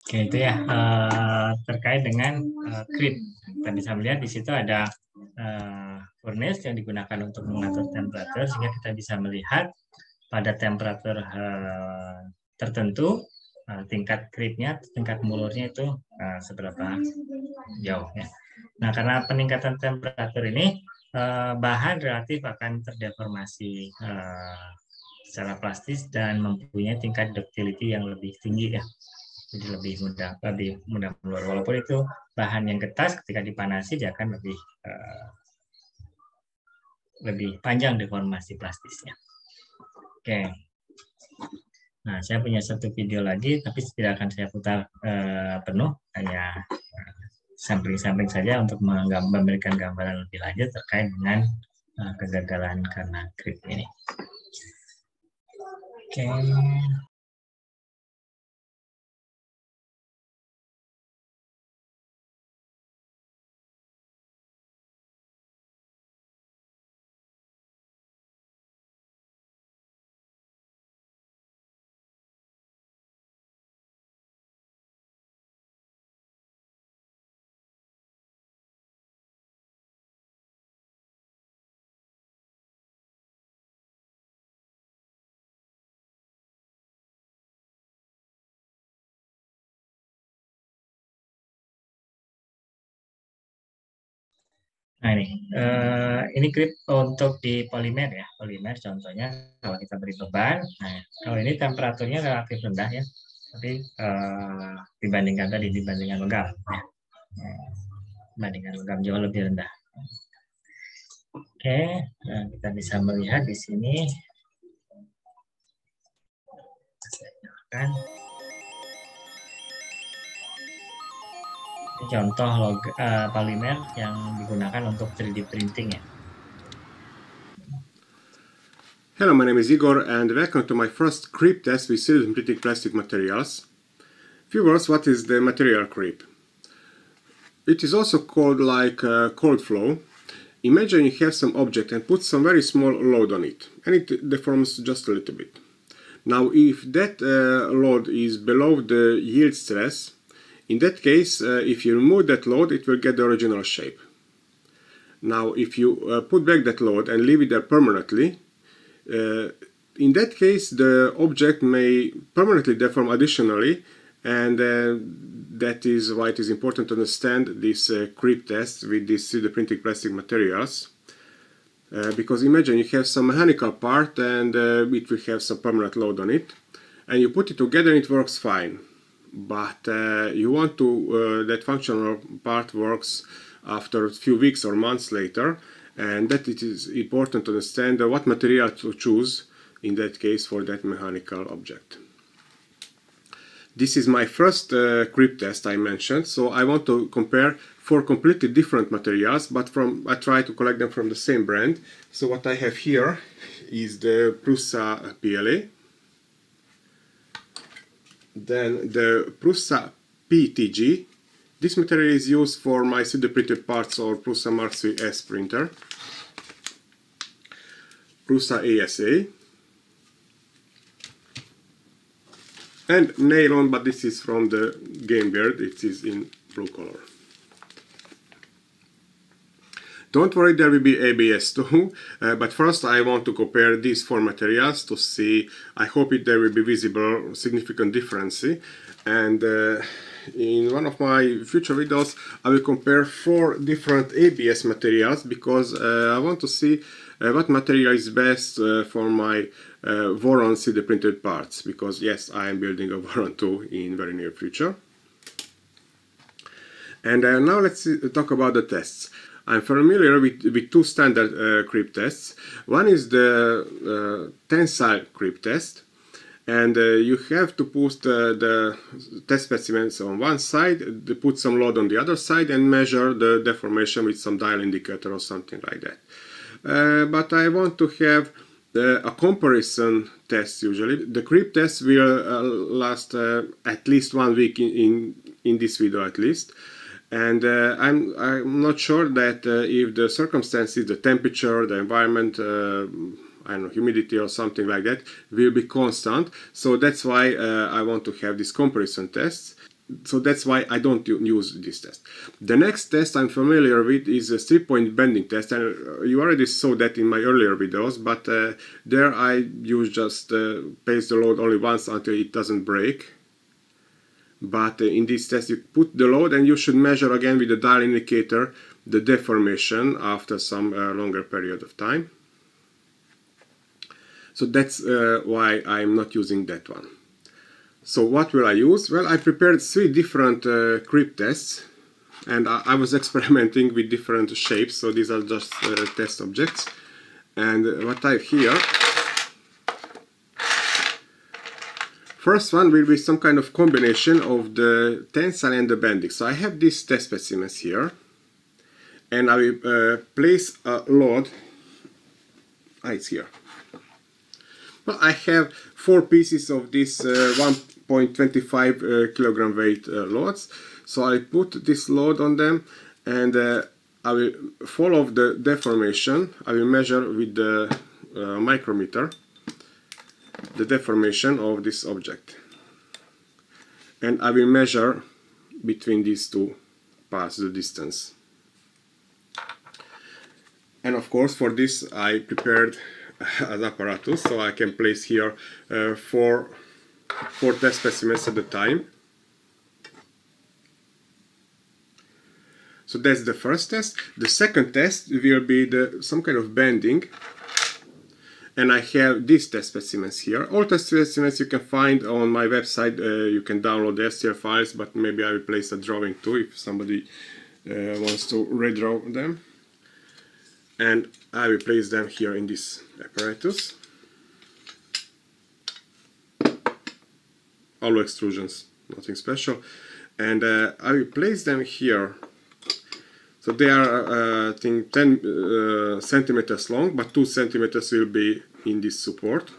Oke, itu ya terkait dengan grid. Kita bisa melihat di situ ada furnace yang digunakan untuk mengatur temperatur, sehingga kita bisa melihat pada temperatur tertentu tingkat gridnya, tingkat mulurnya itu seberapa jauh ya. Nah, karena peningkatan temperatur ini bahan relatif akan terdeformasi secara plastis dan mempunyai tingkat ductility yang lebih tinggi ya. Jadi lebih mudah keluar. Walaupun itu bahan yang ketas, ketika dipanasi dia akan lebih panjang deformasi plastisnya. Oke. Nah, saya punya satu video lagi, tapi tidak akan saya putar penuh, hanya sampling-sampling saja untuk memberikan gambaran lebih lanjut terkait dengan kegagalan karena grid ini. Oke. Nah ini grip untuk di polimer ya, polimer contohnya kalau kita beri beban, nah kalau ini temperaturnya relatif rendah ya, tapi dibandingkan logam, ya. Dibandingkan logam jauh lebih rendah. Oke, nah kita bisa melihat di sini, saya nyalakan. Ini contoh polimer yang digunakan untuk 3D printing ya. Hello, my name is Igor and welcome to my first creep test with 3D printing plastic materials. Few words, what is the material creep? It is also called like cold flow. Imagine you have some object and put some very small load on it and it deforms just a little bit. Now if that load is below the yield stress, in that case if you remove that load it will get the original shape. Now if you put back that load and leave it there permanently, in that case the object may permanently deform additionally, and that is why it is important to understand this creep test with these 3D printing plastic materials. Because imagine you have some mechanical part and it will have some permanent load on it, and you put it together and it works fine. But you want to that functional part works after a few weeks or months later, and that it is important to understand what material to choose in that case for that mechanical object. This is my first creep test I mentioned, so I want to compare 4 completely different materials, but I try to collect them from the same brand. So what I have here is the Prusa PLA, then the Prusa PTG. This material is used for my 3D printed parts or Prusa Mark III S printer. Prusa ASA. And nylon, but this is from the Game Beard, it is in blue color. Don't worry, there will be ABS too, but first I want to compare these 4 materials to see, I hope there will be visible significant difference. And in one of my future videos I will compare 4 different ABS materials, because I want to see what material is best for my Voron 3D printed parts, because yes, I am building a Voron 2 in very near future. And now let's talk about the tests. I'm familiar with 2 standard creep tests. One is the tensile creep test, and you have to put the test specimens on one side, put some load on the other side, and measure the deformation with some dial indicator or something like that. But I want to have a comparison test usually. The creep test will last at least 1 week in this video at least. And I'm not sure that if the circumstances, the temperature, the environment, I don't know, humidity or something like that will be constant. So that's why I want to have these comparison tests. so that's why I don't use this test. The next test I'm familiar with is a 3-point bending test, and you already saw that in my earlier videos, but there I use just place the load only once until it doesn't break. But in this test you put the load and you should measure again with the dial indicator the deformation after some longer period of time. So that's why I'm not using that one. So what will I use? Well, I prepared 3 different creep tests, and I was experimenting with different shapes, so these are just test objects. And what I have here, first one will be some kind of combination of the tensile and the bending. So I have these test specimens here, and I will place a load. It's here. Well, I have 4 pieces of this 1.25 kilogram weight loads. So I put this load on them, and I will follow the deformation. I will measure with the micrometer the deformation of this object, and I will measure between these 2 parts the distance. And of course, for this I prepared an apparatus, so I can place here 4 test specimens at a time. So that's the first test. The second test will be some kind of bending, and I have these test specimens here. All test specimens you can find on my website. You can download the STL files, but maybe I will place a drawing too if somebody wants to redraw them. And I will place them here in this apparatus. Hollow extrusions, nothing special. And I will place them here. So they are, I think, 10 centimeters long, but 2 centimeters will be in this support.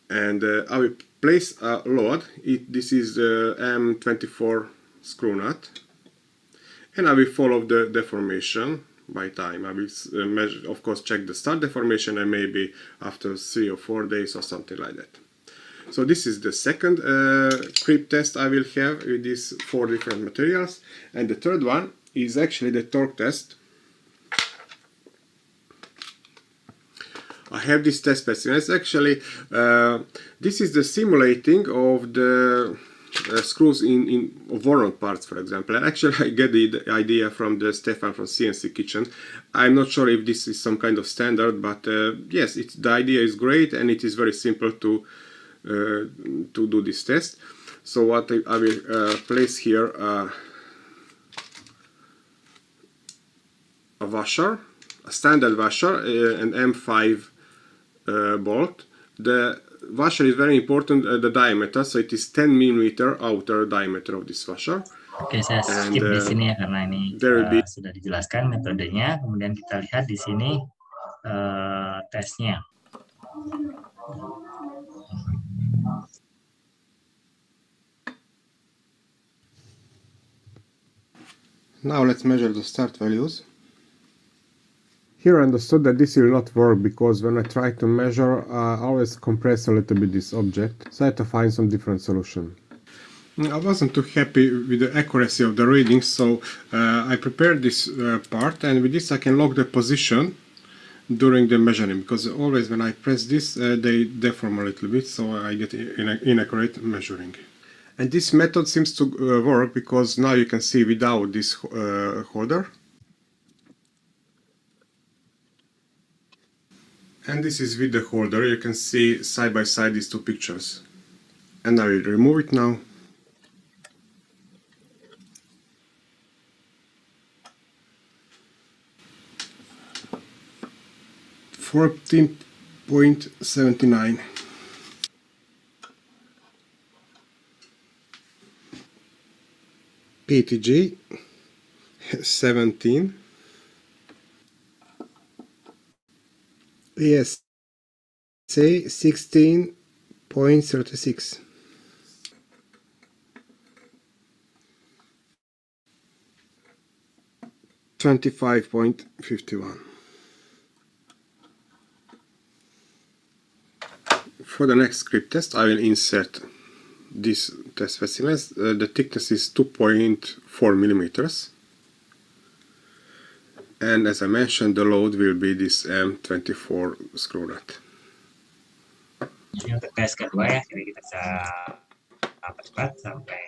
And I will place a load. This is the M24 screw nut. And I will follow the deformation by time. I will measure, of course, check the start deformation, and maybe after 3 or 4 days or something like that. So this is the second creep test I will have with these 4 different materials. And the third one is actually the torque test. I have this test specimen. Actually, this is the simulating of the screws in Voron parts, for example. And actually, I get the idea from the Stefan from CNC Kitchen. I'm not sure if this is some kind of standard, but yes, the idea is great, and it is very simple to do this test. So what I will place here a washer, a standard washer, an M5 bolt. The washer is very important, the diameter, so it is 10 mm outer diameter of this washer. Oke, saya skip di sini ya karena ini sudah dijelaskan metodenya. Kemudian kita lihat di sini tesnya. Now let's measure the start values. Here I understood that this will not work because when I try to measure, I always compress a little bit this object, so I had to find some different solution. I wasn't too happy with the accuracy of the readings, so I prepared this part, and with this I can lock the position during the measuring, because always when I press this they deform a little bit, so I get inaccurate measuring. And this method seems to work because now you can see without this holder. And this is with the holder. You can see side by side these 2 pictures. And I will remove it now. $14.79. PTG 17. ESA 16.36. $25.51. For the next script test, I will insert this test specimens. The thickness is 2.4 millimeters. And as I mentioned, the load will be this M24 screw nut. Ini untuk tes kedua ya, jadi kita bisa cepat sampai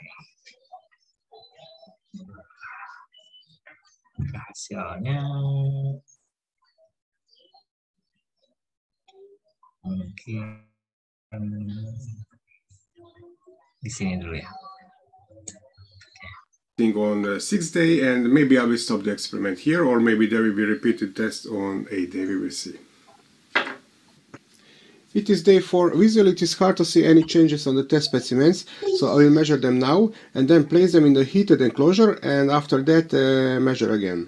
ke hasilnya. Mungkin di sini dulu ya. On the 6th day, and maybe I will stop the experiment here, or maybe there will be repeated tests on 8th day, we will see. It is day 4. Visually it is hard to see any changes on the test specimens, so I will measure them now and then place them in the heated enclosure, and after that measure again.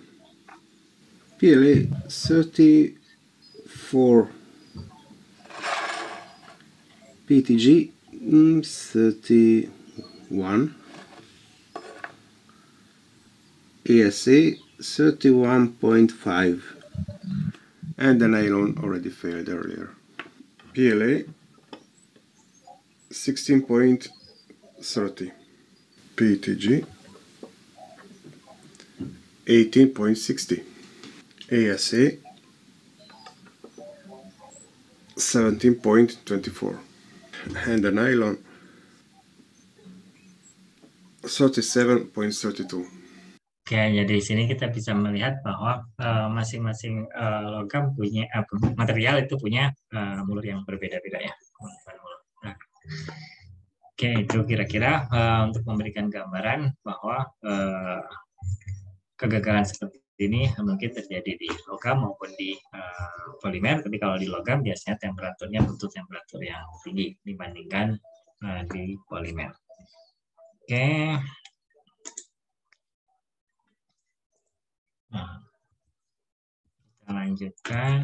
PLA 34, PTG 31, ASA 31.5, and the nylon already failed earlier. PLA 16.30, PTG 18.60, ASA 17.24, and the nylon 37.32. Oke, jadi di sini kita bisa melihat bahwa masing-masing logam punya material itu punya mulur yang berbeda-beda ya. Nah, oke, itu kira-kira untuk memberikan gambaran bahwa kegagalan seperti ini mungkin terjadi di logam maupun di polimer. Tapi kalau di logam biasanya temperaturnya butuh temperatur yang tinggi dibandingkan di polimer. Oke. Nah, kita lanjutkan.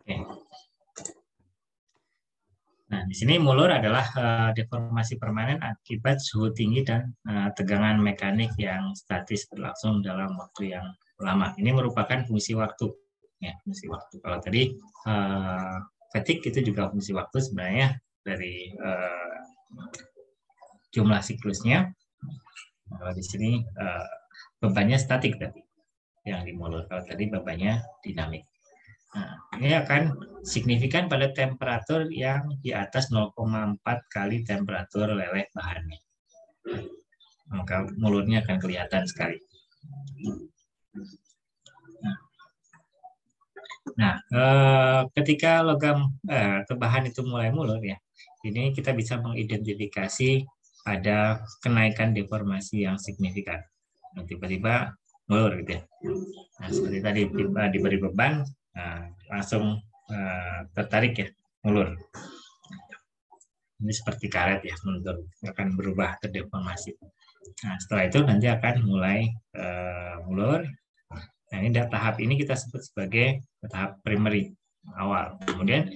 Oke. Nah, di sini mulur adalah deformasi permanen akibat suhu tinggi dan tegangan mekanik yang statis berlangsung dalam waktu yang lama. Ini merupakan fungsi waktu. Ya, fungsi waktu. Kalau tadi fatigue itu juga fungsi waktu sebenarnya dari jumlah siklusnya. Kalau di sini bebannya statik tadi yang dimulur. Kalau tadi bebannya dinamik. Nah, ini akan signifikan pada temperatur yang di atas 0,4 kali temperatur leleh bahannya. Maka mulurnya akan kelihatan sekali. Nah, ketika logam atau bahan itu mulai mulur ya, ini kita bisa mengidentifikasi ada kenaikan deformasi yang signifikan. Nah, tiba-tiba mulur gitu ya. Nah, seperti tadi diberi beban, langsung tertarik ya, mulur. Ini seperti karet ya, mundur, akan berubah terdeformasi. Nah, setelah itu nanti akan mulai mulur. Nah, ini tahap ini kita sebut sebagai tahap primary awal. Kemudian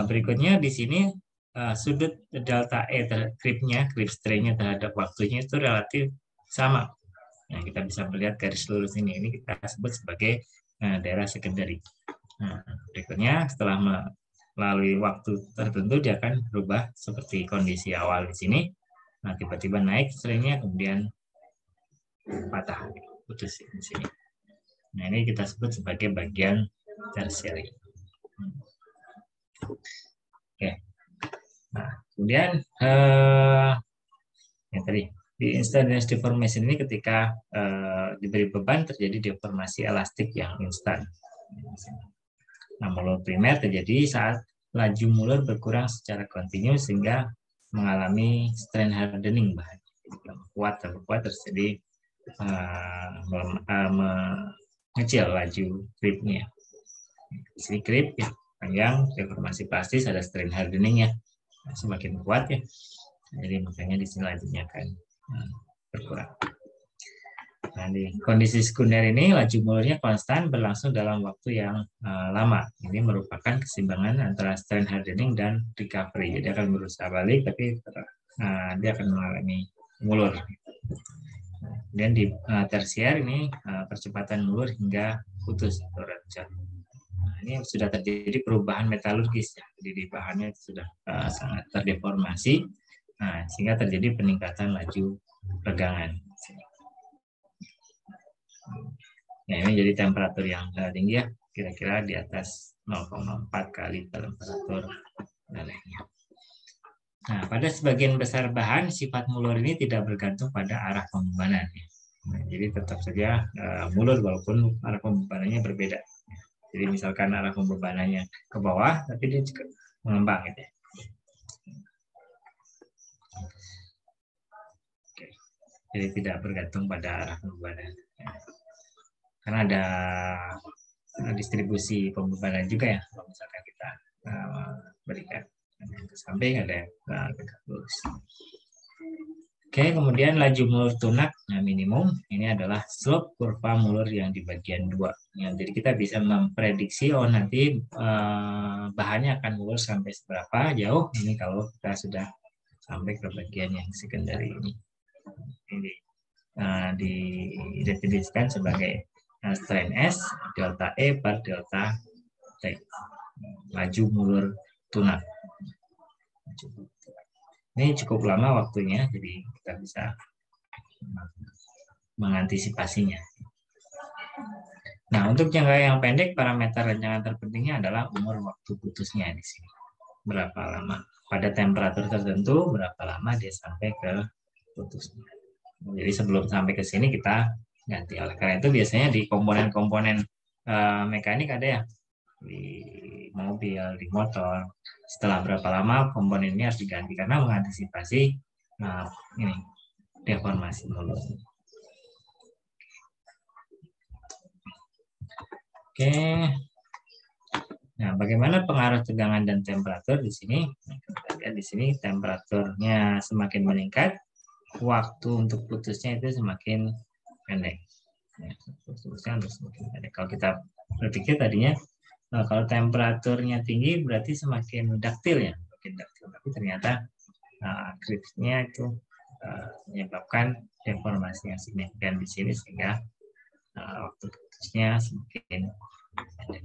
berikutnya di sini sudut delta E creep-nya, creep strain-nya terhadap waktunya itu relatif sama. Nah, kita bisa melihat garis lurus ini kita sebut sebagai daerah secondary. Nah, berikutnya setelah melalui waktu tertentu dia akan berubah seperti kondisi awal di sini. Nah, tiba-tiba naik strain-nya kemudian patah, putus di sini. Nah, ini kita sebut sebagai bagian tertiary. Oke. Nah, kemudian yang tadi di instantaneous deformation ini ketika diberi beban terjadi deformasi elastik yang instan. Nah, mulur primer terjadi saat laju mulur berkurang secara kontinu sehingga mengalami strain hardening bahan. Kuat terjadi mengecil laju creep-nya. Di sini creep ya panjang, deformasi plastis, ada strain hardening ya, semakin kuat ya. Jadi makanya di sini lajunya akan berkurang. Nah, di kondisi sekunder ini laju mulurnya konstan berlangsung dalam waktu yang lama. Ini merupakan keseimbangan antara strain hardening dan recovery. Jadi akan berusaha balik tapi dia akan mengalami mulur. Dan di tersier ini percepatan mulur hingga putus atau rupture. Nah, ini sudah terjadi perubahan metalurgis ya, jadi bahannya sudah sangat terdeformasi, nah, sehingga terjadi peningkatan laju regangan. Nah, ini jadi temperatur yang tinggi ya, kira-kira di atas 0,4 kali temperatur lelehnya. Nah, pada sebagian besar bahan, sifat mulur ini tidak bergantung pada arah pembebanan. Nah, jadi tetap saja mulur walaupun arah pembebanannya berbeda. Jadi misalkan arah pembebanannya ke bawah, tapi dia juga mengembang gitu ya. Oke. Jadi tidak bergantung pada arah pembebanan. Karena ada distribusi pembebanan juga ya, kalau misalkan kita berikan yang ke samping, ada yang tegak lurus. Oke, kemudian laju mulur tunak minimum, ini adalah slope kurva mulur yang di bagian 2. Ya, jadi kita bisa memprediksi, oh nanti bahannya akan mulur sampai seberapa jauh, ini kalau kita sudah sampai ke bagian yang secondary ini. Ini diidentifikasikan sebagai strain S, delta E per delta T. Laju mulur tunak. Ini cukup lama waktunya, jadi kita bisa mengantisipasinya. Nah, untuk jangka yang pendek, parameter rancangan terpentingnya adalah umur waktu putusnya di sini. Berapa lama? Pada temperatur tertentu, berapa lama dia sampai ke putusnya. Jadi sebelum sampai ke sini kita ganti. Oleh karena itu biasanya di komponen-komponen mekanik ada ya, di mobil, di motor, setelah berapa lama komponen ini harus diganti karena mengantisipasi ini deformasi mulur. Oke. Nah, bagaimana pengaruh tegangan dan temperatur di sini? Kita lihat di sini temperaturnya semakin meningkat, waktu untuk putusnya itu semakin pendek. Ya, putusnya semakin pendek. Kalau kita berpikir tadinya kalau temperaturnya tinggi berarti semakin daktil ya, semakin daktil. Tapi ternyata kritisnya itu menyebabkan deformasi yang signifikan di sini sehingga waktu putusnya semakin pendek.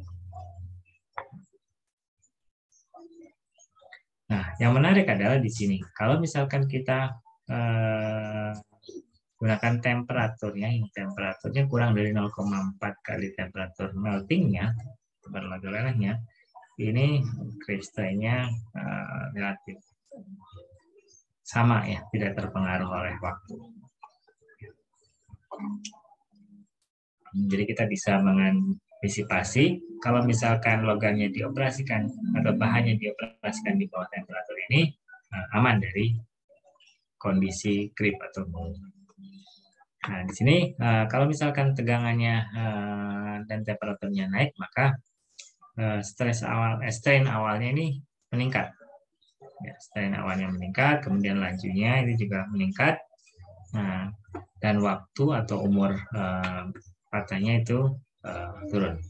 Nah, yang menarik adalah di sini. Kalau misalkan kita gunakan temperaturnya, ini temperaturnya kurang dari 0,4 kali temperatur meltingnya, temperatur lelehnya, ini kristalnya relatif sama ya, tidak terpengaruh oleh waktu. Jadi kita bisa mengantisipasi kalau misalkan logamnya dioperasikan atau bahannya dioperasikan di bawah temperatur ini aman dari kondisi creep atau mulur. Nah, di sini kalau misalkan tegangannya dan temperaturnya naik, maka strain awalnya ini meningkat. Ya, strain awalnya meningkat, kemudian lajunya ini juga meningkat. Nah, dan waktu atau umur patahnya itu turun.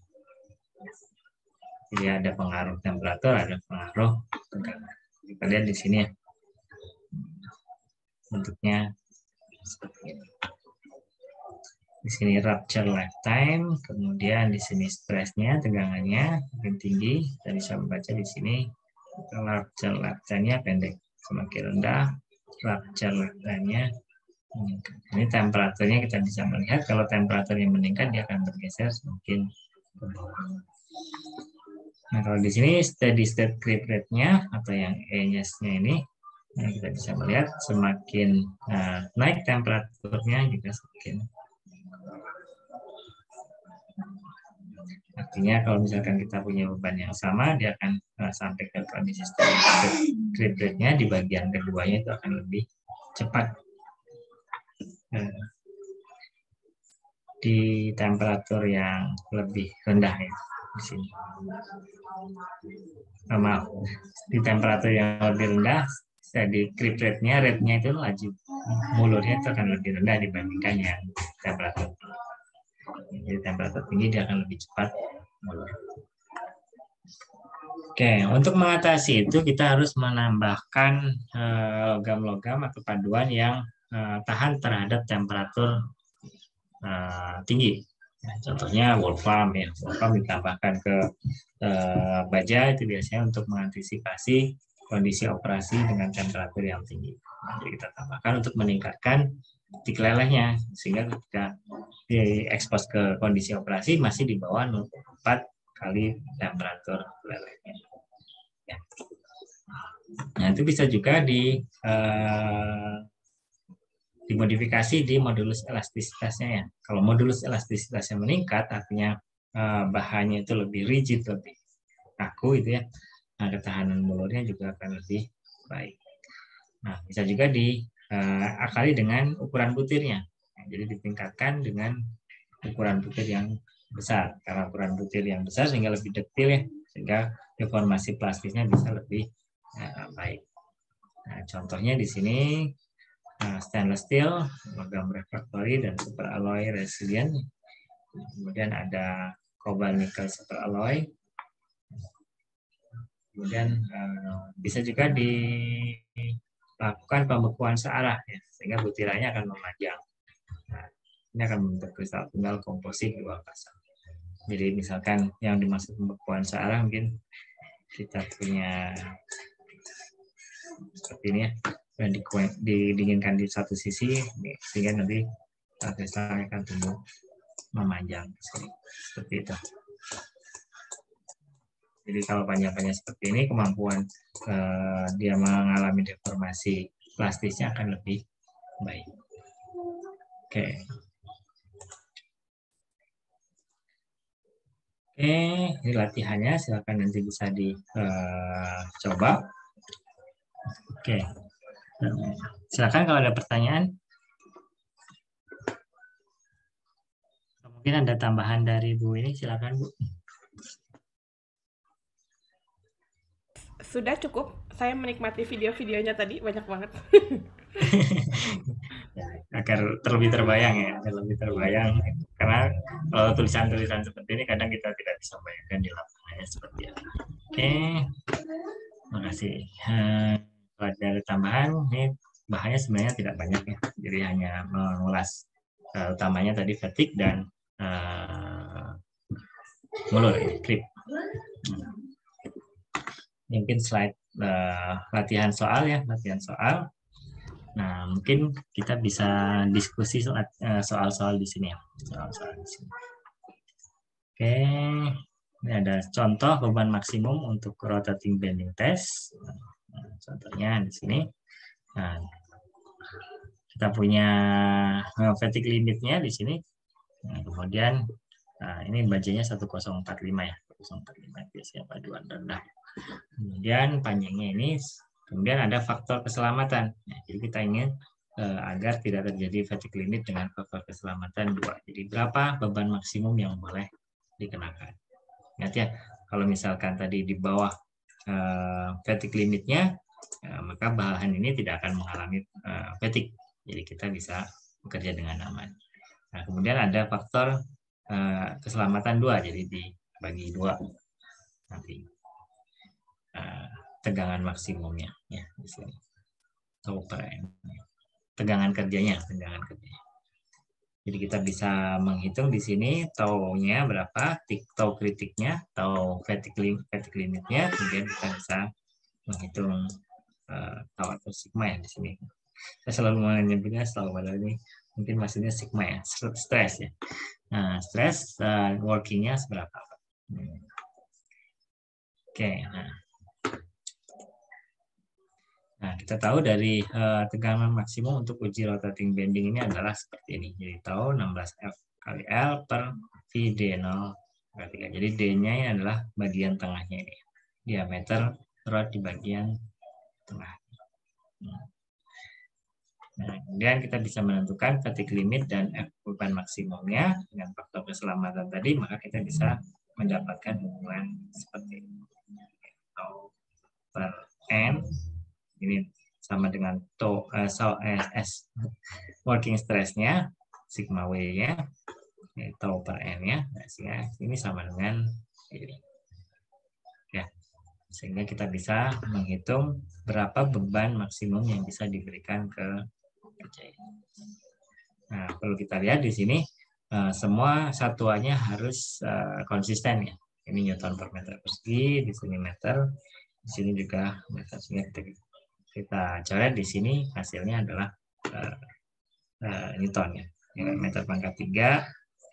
Jadi ada pengaruh temperatur, ada pengaruh tegangan. Kita lihat di sini ya. Bentuknya seperti ini. Di sini rupture lifetime, kemudian di sini stressnya, tegangannya makin tinggi. Kita bisa membaca di sini rupture lifetime-nya pendek, semakin rendah rupture lifetime-nya meningkat. Ini temperaturnya kita bisa melihat kalau temperaturnya meningkat dia akan bergeser semakin ke bawah. Nah, kalau di sini steady state creep rate-nya atau yang E-nya ini, nah, kita bisa melihat semakin naik temperaturnya juga semakin. Artinya kalau misalkan kita punya beban yang sama, dia akan sampai ke kondisi steady state creep rate-nya di bagian keduanya itu akan lebih cepat di temperatur yang lebih rendah ya di sini. Maaf, di temperatur yang lebih rendah, steady creep rate-nya itu laju mulurnya itu akan lebih rendah dibandingkan yang temperatur tinggi. Jadi temperatur tinggi dia akan lebih cepat mulur. Oke, untuk mengatasi itu kita harus menambahkan logam-logam atau paduan yang tahan terhadap temperatur tinggi. Nah, contohnya wolfram ya, wolfram ditambahkan ke baja itu biasanya untuk mengantisipasi kondisi operasi dengan temperatur yang tinggi. Nah, jadi kita tambahkan untuk meningkatkan titik lelehnya sehingga ketika diekspos ke kondisi operasi masih di bawah 0,4 kali temperatur lelehnya. Ya. Nah itu bisa juga dimodifikasi di modulus elastisitasnya ya. Kalau modulus elastisitasnya meningkat, artinya bahannya itu lebih rigid, lebih kaku itu ya. Nah, ketahanan mulurnya juga akan lebih baik. Nah, bisa juga diakali dengan ukuran butirnya. Nah, jadi ditingkatkan dengan ukuran butir yang besar. Karena ukuran butir yang besar sehingga lebih detail ya, sehingga deformasi plastisnya bisa lebih baik. Nah, contohnya di sini stainless steel, logam refractory dan super alloy resilient. Kemudian ada cobalt nickel super alloy. Kemudian bisa juga dilakukan pembekuan searah ya, sehingga butirannya akan memanjang. Nah, ini akan membentuk kristal tunggal komposit dua pasang. Jadi misalkan yang dimaksud pembekuan searah mungkin kita punya seperti ini ya, dan didinginkan di satu sisi sehingga nanti kristalnya akan tumbuh memanjang seperti itu. Jadi kalau panjang-panjang seperti ini kemampuan dia mengalami deformasi plastisnya akan lebih baik. Oke. Oke, ini latihannya silakan nanti bisa dicoba. Oke. Silakan kalau ada pertanyaan. Mungkin ada tambahan dari Bu ini, silakan Bu. Sudah cukup, saya menikmati video-videonya tadi, banyak banget. Ya, agar terlebih terbayang ya, terlebih terbayang. Karena kalau tulisan-tulisan seperti ini kadang kita tidak bisa bayangkan di lapangannya seperti apa. Oke, terima kasih. Kalau ada tambahan, ini bahannya sebenarnya tidak banyak ya, jadi hanya mengulas utamanya tadi fatigue dan mulur krip. Mungkin slide latihan soal ya, latihan soal. Nah, mungkin kita bisa diskusi soal-soal di sini ya, soal-soal di sini. Oke, ini ada contoh beban maksimum untuk rotating bending test. Nah, contohnya di sini. Nah, kita punya fatigue limitnya di sini. Nah, kemudian ini bajanya 1045 ya, 1045 biasanya paduan rendah. Kemudian panjangnya ini, kemudian ada faktor keselamatan. Nah, jadi kita ingin agar tidak terjadi fatigue limit dengan faktor keselamatan 2. Jadi berapa beban maksimum yang boleh dikenakan. Ingat ya, kalau misalkan tadi di bawah fatigue limitnya, maka bahan ini tidak akan mengalami fatigue. Jadi kita bisa bekerja dengan aman. Nah, kemudian ada faktor keselamatan 2, jadi dibagi 2 nanti tegangan maksimumnya ya di sini. Tau per M. Tegangan kerjanya. Jadi kita bisa menghitung di sini tau-nya berapa, tau kritiknya, tau fatigue limitnya, kemudian kita bisa menghitung tau atau sigma ya di sini. Saya selalu menyebutnya padahal ini mungkin maksudnya sigma ya, stres ya. Nah, stres workingnya seberapa? Oke, nah, kita tahu dari tegangan maksimum untuk uji rotating bending ini adalah seperti ini. Jadi tahu 16F kali L per V D0 kali 3. Jadi D-nya ini adalah bagian tengahnya ini. Diameter rod di bagian tengah. Nah, kemudian kita bisa menentukan fatigue limit dan F beban maksimumnya dengan faktor keselamatan tadi, maka kita bisa mendapatkan hubungan seperti ini. Tau per N ini sama dengan S working stress-nya, sigma W-nya, tau per N-nya, nah, ini sama dengan ini. Ya, sehingga kita bisa menghitung berapa beban maksimum yang bisa diberikan ke kerja ini. Nah, perlu kita lihat di sini semua satuannya harus konsisten ya. Ini Newton per meter persegi, di sini meter, di sini juga meter. Kita coret di sini hasilnya adalah Newton ya. Meter pangkat 3,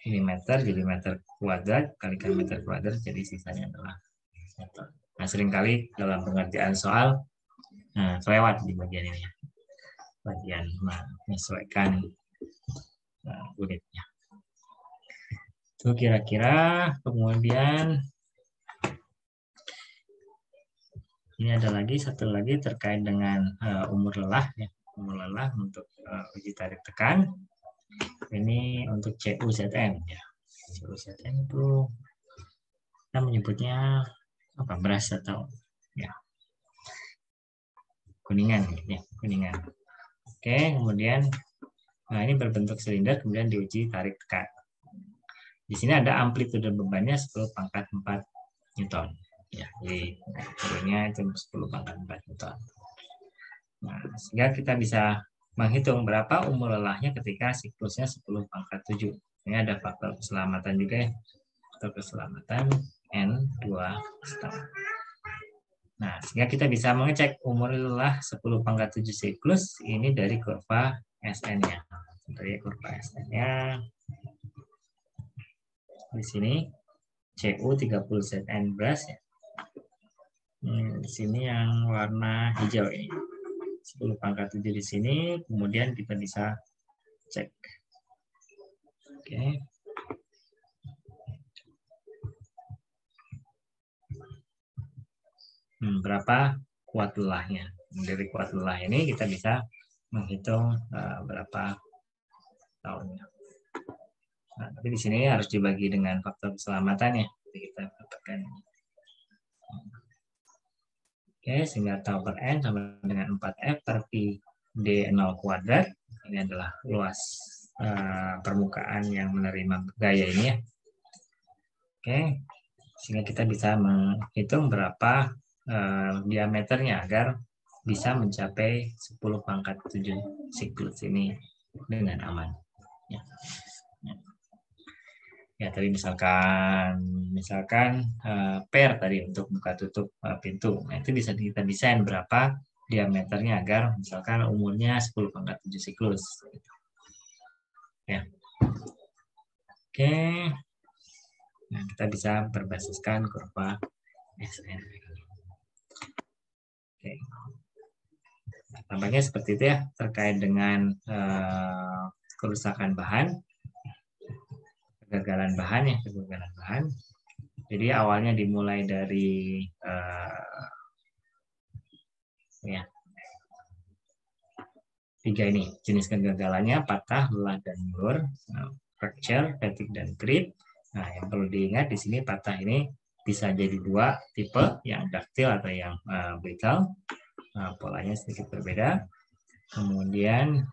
ini meter, jadi meter kuadrat, kalikan meter kuadrat, jadi sisanya adalah meter. Nah, seringkali dalam pengerjaan soal kelewat di bagian ini ya. Bagian menyesuaikan unitnya. Itu kira-kira. Kemudian ini ada lagi satu lagi terkait dengan umur lelah ya. Umur lelah untuk uji tarik tekan. Ini untuk CUZN ya. CUZN itu kita menyebutnya apa? Beras atau ya kuningan ya, kuningan. Oke, kemudian ini berbentuk silinder kemudian diuji tarik tekan. Di sini ada amplitude bebannya 10 pangkat 4 Newton. Ya, jadi turunnya itu 10 pangkat 4 Newton. Nah, sehingga kita bisa menghitung berapa umur lelahnya ketika siklusnya 10 pangkat 7. Ini ada faktor keselamatan juga ya. Faktor keselamatan N2,5. Nah, sehingga kita bisa mengecek umur lelah 10 pangkat 7 siklus ini dari kurva SN-nya. Dari kurva SN-nya. Di sini CU 30 ZN beras ya. Di sini yang warna hijau ini. 10 pangkat 7 di sini, kemudian kita bisa cek. Oke. Berapa kuat lelahnya? Dari kuat lelah ini kita bisa menghitung berapa tahunnya. Nah, tapi di sini harus dibagi dengan faktor keselamatan ya. Jadi kita katakan. Oke, sehingga tau per N sama dengan 4F per Pi D0 kuadrat. Ini adalah luas permukaan yang menerima gaya ini ya. Oke, sehingga kita bisa menghitung berapa diameternya agar bisa mencapai 10 pangkat 7 siklus ini dengan aman. Ya. Ya, tadi misalkan pair tadi untuk buka tutup pintu. Nah, itu bisa kita desain berapa diameternya agar misalkan umurnya 10 pangkat 7 siklus. Ya. Oke. Nah, kita bisa berbasiskan kurva SN. Oke. Nah, tampaknya seperti itu ya terkait dengan kerusakan bahan. Kegagalan bahan ya, kegagalan bahan. Jadi awalnya dimulai dari ya 3 ini jenis kegagalannya: patah, lelah, dan mundur, fracture, fatigue, dan creep. Nah, yang perlu diingat di sini patah ini bisa jadi 2 tipe, yang ductile atau yang brittle. Polanya sedikit berbeda. Kemudian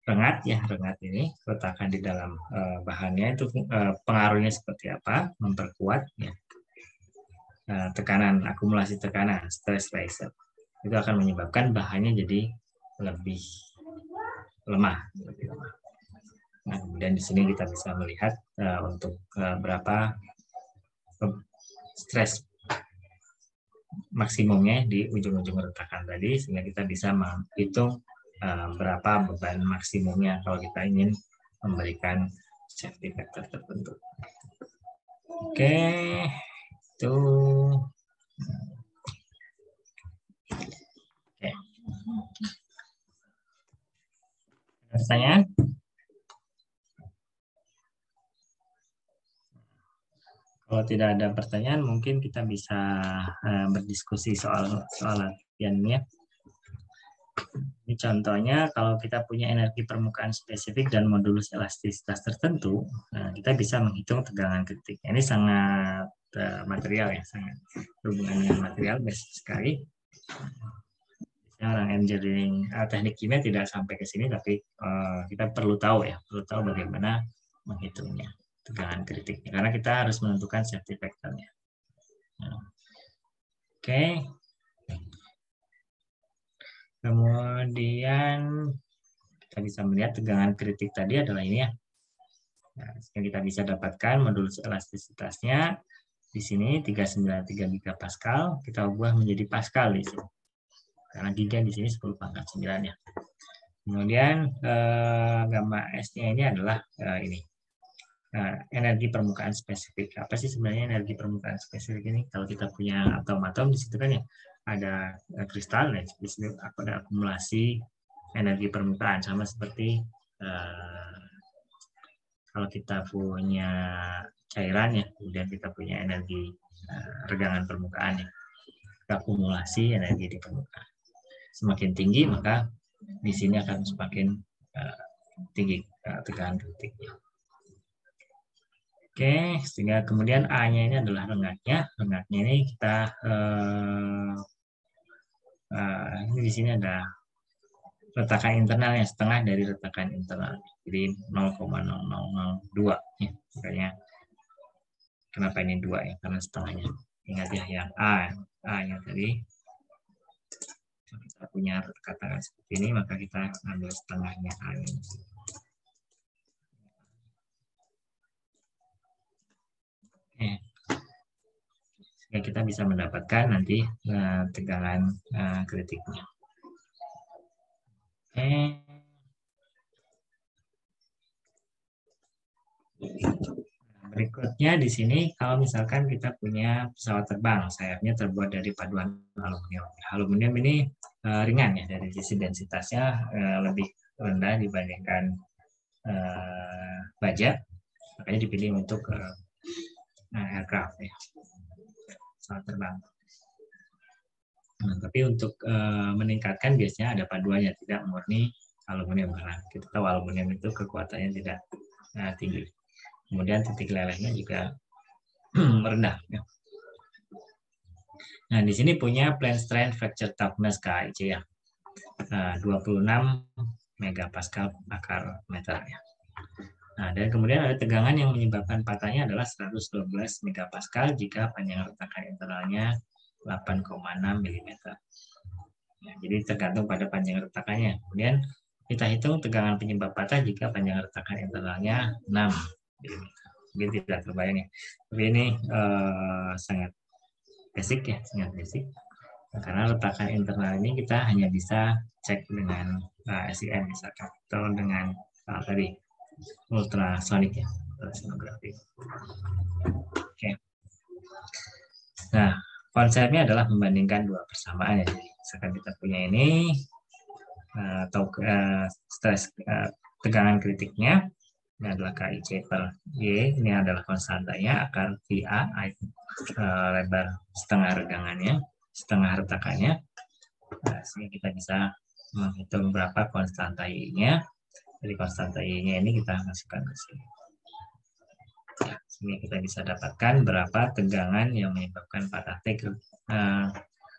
rengat ya, rengat ini retakan di dalam bahannya itu pengaruhnya seperti apa? Memperkuat ya tekanan, akumulasi tekanan, stress riser itu akan menyebabkan bahannya jadi lebih lemah, lebih lemah. Nah, kemudian di sini kita bisa melihat untuk berapa stress maksimumnya di ujung-ujung retakan tadi, sehingga kita bisa menghitung berapa beban maksimumnya kalau kita ingin memberikan safety factor tertentu. Oke, itu. Oke. Pertanyaan? Kalau tidak ada pertanyaan, mungkin kita bisa berdiskusi soal latihannya. Ini contohnya, kalau kita punya energi permukaan spesifik dan modulus elastisitas tertentu, kita bisa menghitung tegangan kritik. Ini sangat material ya, sangat berhubungan dengan material, basic sekali. Orang engineering, teknik kimia tidak sampai ke sini, tapi kita perlu tahu ya, perlu tahu bagaimana menghitungnya. Tegangan kritiknya, karena kita harus menentukan safety factor-nya. Oke. Kemudian kita kita bisa melihat tegangan kritik tadi adalah ini ya. Nah, kita bisa dapatkan modulus elastisitasnya di sini 393 gigapascal, kita ubah menjadi pascal di sini. Karena giga di sini 10 pangkat 9 ya. Kemudian gamma S-nya ini adalah ini. Energi permukaan spesifik. Apa sih sebenarnya energi permukaan spesifik ini? Kalau kita punya atom-atom di situ kan ya ada kristal, nah di sini ada akumulasi energi permukaan sama seperti kalau kita punya cairan ya, kemudian kita punya energi regangan permukaan ya, akumulasi energi di permukaan. Semakin tinggi maka di sini akan semakin tinggi tegangan kritiknya. Oke, sehingga kemudian A-nya ini adalah rengatnya. Rengatnya ini kita ini di sini ada retakan internalnya, setengah dari retakan internal. Jadi 0,0002 ya. Makanya kenapa ini 2 ya? Karena setengahnya. Ingat ya yang A-nya tadi. Kita punya katakan seperti ini, maka kita ambil setengahnya A ini. Ya, kita bisa mendapatkan nanti tegangan kritiknya. Berikutnya di sini kalau misalkan kita punya pesawat terbang, sayapnya terbuat dari paduan aluminium. Aluminium ini ringan ya, dari sisi densitasnya lebih rendah dibandingkan baja, makanya dipilih untuk aircraft ya, pesawat terbang. Nah, tapi untuk meningkatkan biasanya ada paduannya, tidak murni aluminium, karena kita tahu aluminium itu kekuatannya tidak tinggi. Kemudian titik lelehnya juga rendah. Ya. Nah, di sini punya plane strain fracture toughness KIC ya, 26 megapascal akar meter ya. Nah, dan kemudian ada tegangan yang menyebabkan patahnya adalah 112 megapascal jika panjang retakan internalnya 8,6 mm. Ya, jadi tergantung pada panjang retakannya. Kemudian kita hitung tegangan penyebab patah jika panjang retakan internalnya 6 mm. Mungkin tidak terbayang ya. Tapi ini sangat basic ya, sangat basic. Karena retakan internal ini kita hanya bisa cek dengan SIM misalkan, atau dengan tadi ultrasonik ya, ultrasonografi. Oke. Nah, konsepnya adalah membandingkan dua persamaan ya. Jadi, misalkan kita punya ini atau stres tegangan kritiknya ini adalah KIC per Y, ini adalah konstantanya, akar VA lebar setengah regangannya, setengah retakannya. Nah, sehingga kita bisa menghitung berapa konstanta Y-nya. Dari konstanta Y-nya ini kita masukkan ke sini. Ya, sehingga kita bisa dapatkan berapa tegangan yang menyebabkan patah T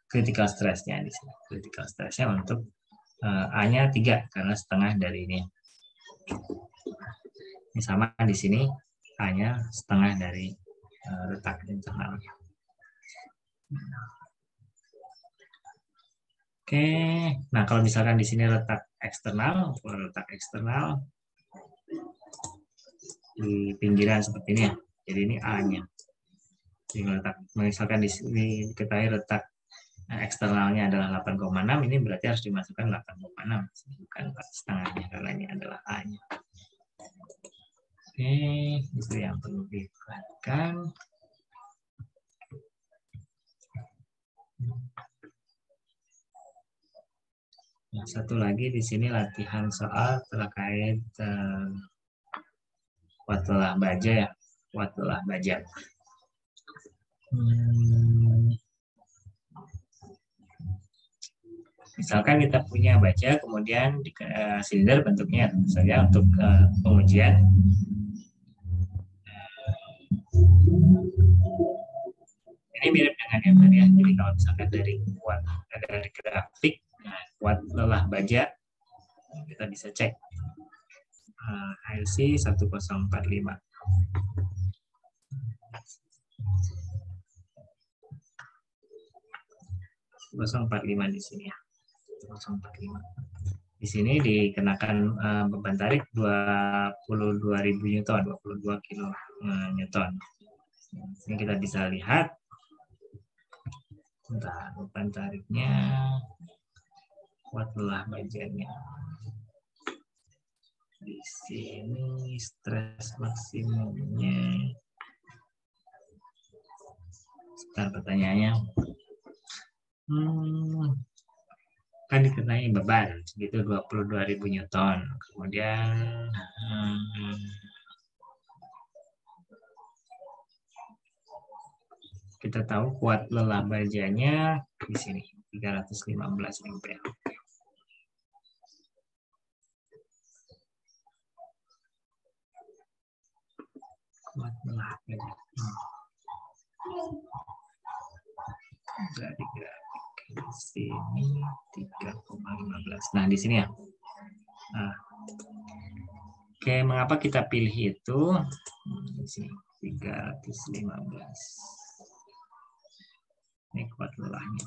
critical stress-nya di sini. Critical stress-nya untuk A-nya 3 karena setengah dari ini. Ini sama di sini A-nya setengah dari retak internalnya. Oke, nah kalau misalkan di sini retak eksternal di pinggiran seperti ini ya. Jadi ini A-nya. Jadi misalkan di sini diketahui retak eksternalnya adalah 8,6, ini berarti harus dimasukkan 8,6, bukan 4,5-nya karena ini adalah A-nya. Oke, itu yang perlu diperhatikan. Nah, satu lagi di sini latihan soal terkait watelah baja ya, watelah baja. Misalkan kita punya baja, kemudian silinder bentuknya tentu saja untuk pengujian. Ini mirip dengan yang tadi ya. Jadi kalau misalkan dari grafik, kuat lelah baja, kita bisa cek IC 1045. 1045 di sini ya. 1045. Di sini dikenakan beban tarik 22.000 Newton, 22 kilo Newton. Ini kita bisa lihat, beban tariknya, kuat lelah bajannya. Di sini stres maksimumnya. Sebentar pertanyaannya. Kan dikenai beban segitu 22.000 Newton. Kemudian kita tahu kuat lelah bajanya di sini 315 ampere. Kuat lelah baja. Dari grafik di sini 3,15. Nah, di sini ya. Nah. Oke, mengapa kita pilih itu? Di sini 315. Ini kuat lelahnya.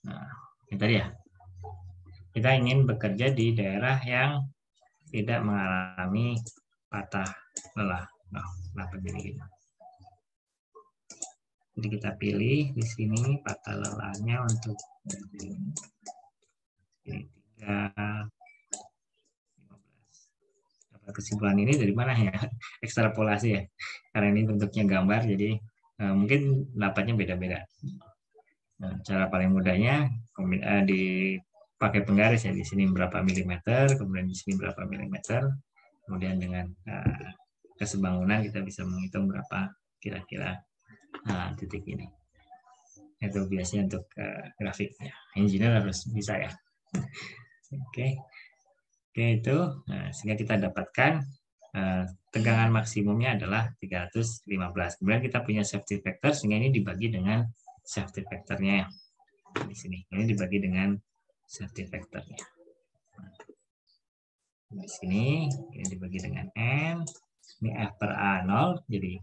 Nah, ini tadi ya. Kita ingin bekerja di daerah yang tidak mengalami patah lelah. Nah, kenapa jadi gitu? Jadi kita pilih di sini patah lelahnya untuk 3. Kesimpulan ini dari mana ya? Ekstrapolasi ya. Karena ini bentuknya gambar, jadi mungkin dapatnya beda-beda. Nah, cara paling mudahnya dipakai penggaris ya. Di sini berapa milimeter, kemudian di sini berapa milimeter. Kemudian dengan kesebangunan kita bisa menghitung berapa kira-kira titik ini. Itu biasanya untuk grafiknya. Engineer harus bisa ya. Oke, itu. Nah, sehingga kita dapatkan tegangan maksimumnya adalah 315. Kemudian kita punya safety factor, sehingga ini dibagi dengan safety factornya di sini. Ini dibagi dengan safety factornya. Di sini ini dibagi dengan N. Ini F per A 0. Jadi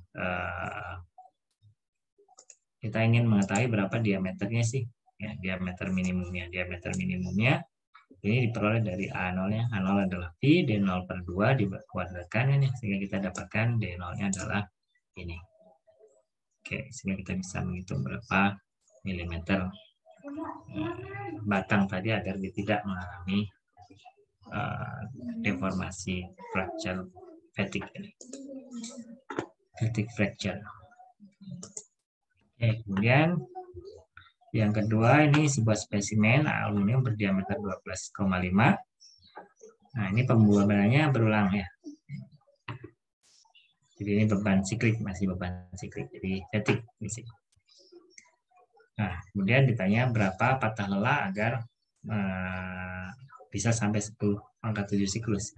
kita ingin mengetahui berapa diameternya sih. Ya, diameter minimumnya. Diameter minimumnya ini diperoleh dari A0-nya. A0 adalah Pi, D0 per 2 dikuadratkan ini. Sehingga kita dapatkan D0-nya adalah ini. Oke, sehingga kita bisa menghitung berapa milimeter batang tadi agar dia tidak mengalami deformasi fracture fatigue ini. Fatigue fracture. Oke, kemudian yang kedua ini sebuah spesimen aluminium berdiameter 12,5. Nah, ini pembuatannya berulang ya. Jadi ini beban siklik, masih beban siklik. Jadi fatigue di sini. Nah, kemudian ditanya berapa patah lelah agar bisa sampai 10 pangkat 7 siklus.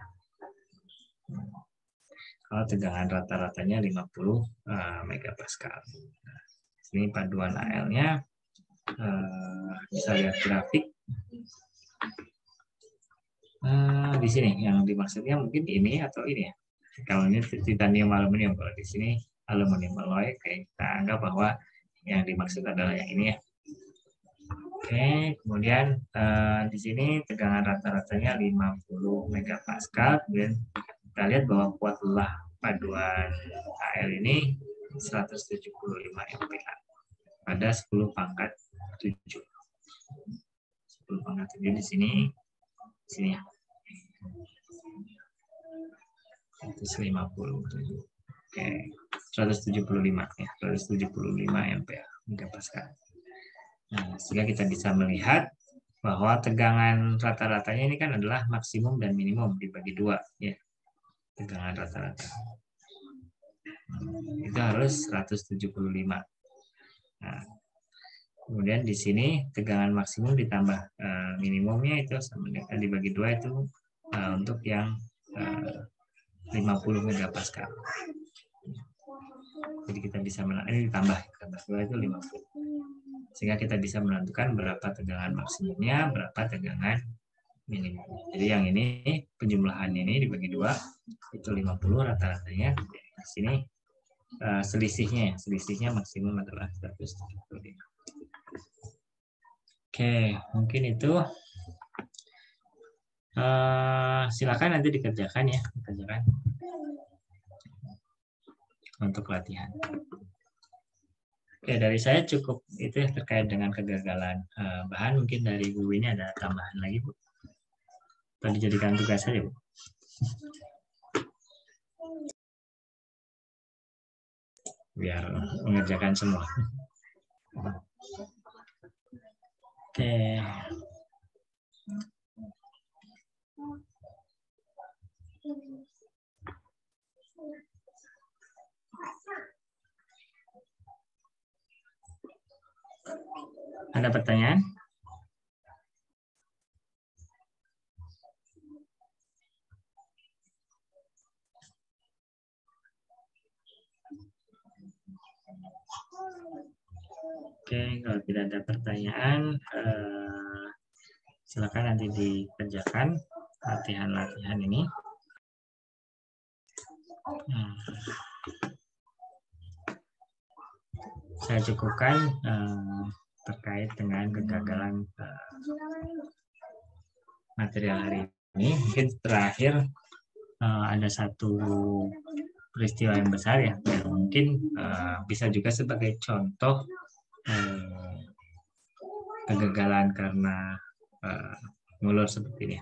Kalau tegangan rata-ratanya 50 megapascal. Nah, sini paduan AL-nya bisa lihat grafik. Di sini yang dimaksudnya mungkin ini atau ini ya. Kalau ini titanium aluminium, kalau di sini aluminium alloy, kita anggap bahwa yang dimaksud adalah yang ini ya. Oke, kemudian di sini tegangan rata-ratanya 50 megapascal. Kemudian kita lihat bahwa kuat lelah paduan AL ini 175 MPa pada 10 pangkat 7. 10 pangkat 7 di sini ya. 150. Oke, 175 ya, 175 MPa megapascal. Nah, sehingga kita bisa melihat bahwa tegangan rata-ratanya ini kan adalah maksimum dan minimum dibagi 2 ya. Tegangan rata-rata. Itu harus 175. Nah, kemudian di sini tegangan maksimum ditambah minimumnya itu sama dengan dibagi 2 itu untuk yang 50 megapascal. Jadi kita bisa ini ditambah 2 itu 50. Sehingga kita bisa menentukan berapa tegangan maksimumnya, berapa tegangan minimum. Jadi yang ini penjumlahannya ini dibagi 2 itu 50 rata-ratanya. Di sini selisihnya maksimum adalah 175. Oke, mungkin itu Silakan nanti dikerjakan ya, dikerjakan untuk latihan. Oke, dari saya cukup itu ya terkait dengan kegagalan bahan. Mungkin dari Bu ini ada tambahan lagi, Bu? Atau dijadikan tugas saja, Bu? Biar mengerjakan semua. Oke. Ada pertanyaan? Oke, kalau tidak ada pertanyaan, silakan nanti dikerjakan latihan-latihan ini. Saya cukupkan terkait dengan kegagalan material hari ini. Mungkin terakhir ada satu peristiwa yang besar ya, yang mungkin bisa juga sebagai contoh kegagalan karena ngulur seperti ini.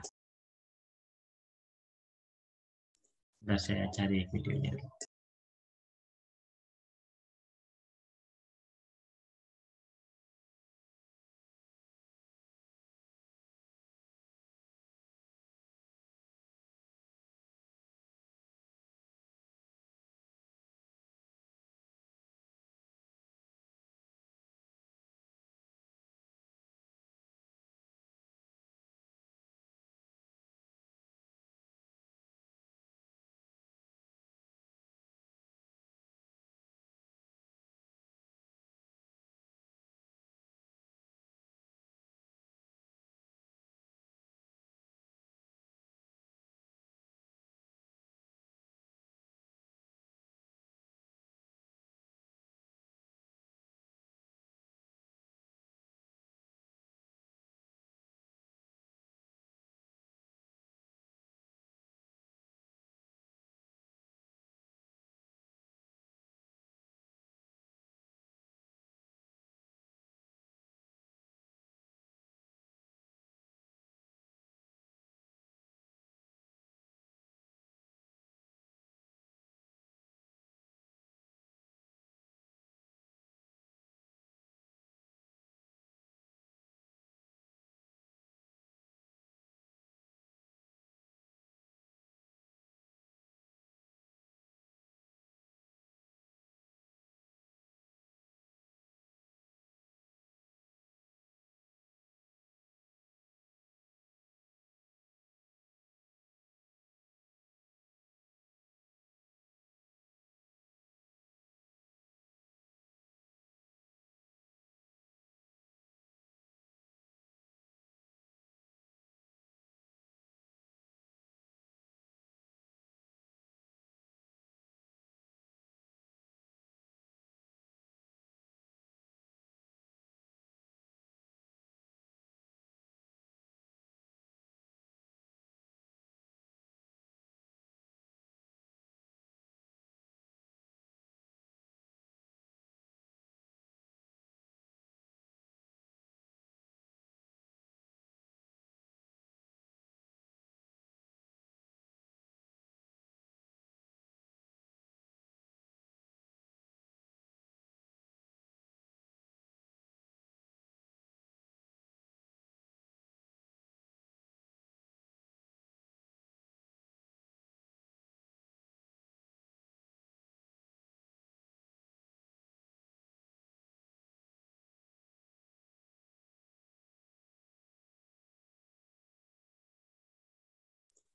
Sudah saya cari videonya.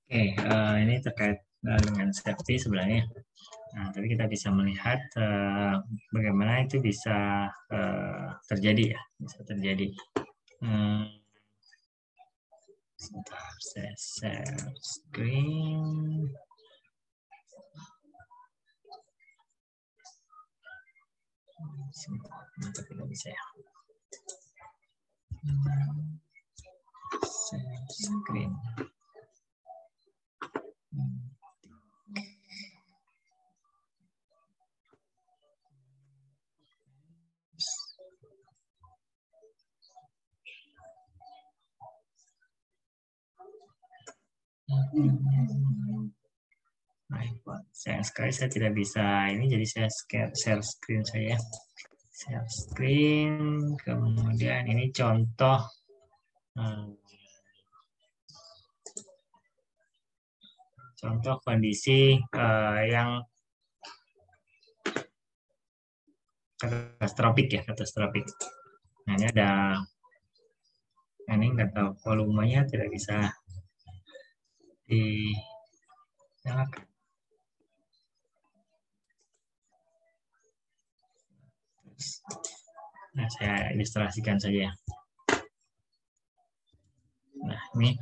Oke, ini terkait dengan safety sebenarnya. Nah, tapi kita bisa melihat bagaimana itu bisa terjadi ya, bisa terjadi. Sebentar, saya share screen. Sebentar, tapi tidak bisa ya. Share screen. Sayang sekali saya tidak bisa ini, jadi saya share screen saya. Share screen, kemudian ini contoh kondisi yang katastrofik ya, katastrofik. Nah, ini ada, ini nggak tahu volumenya, tidak bisa dinyalakan. Nah, saya ilustrasikan saja. Nah, ini.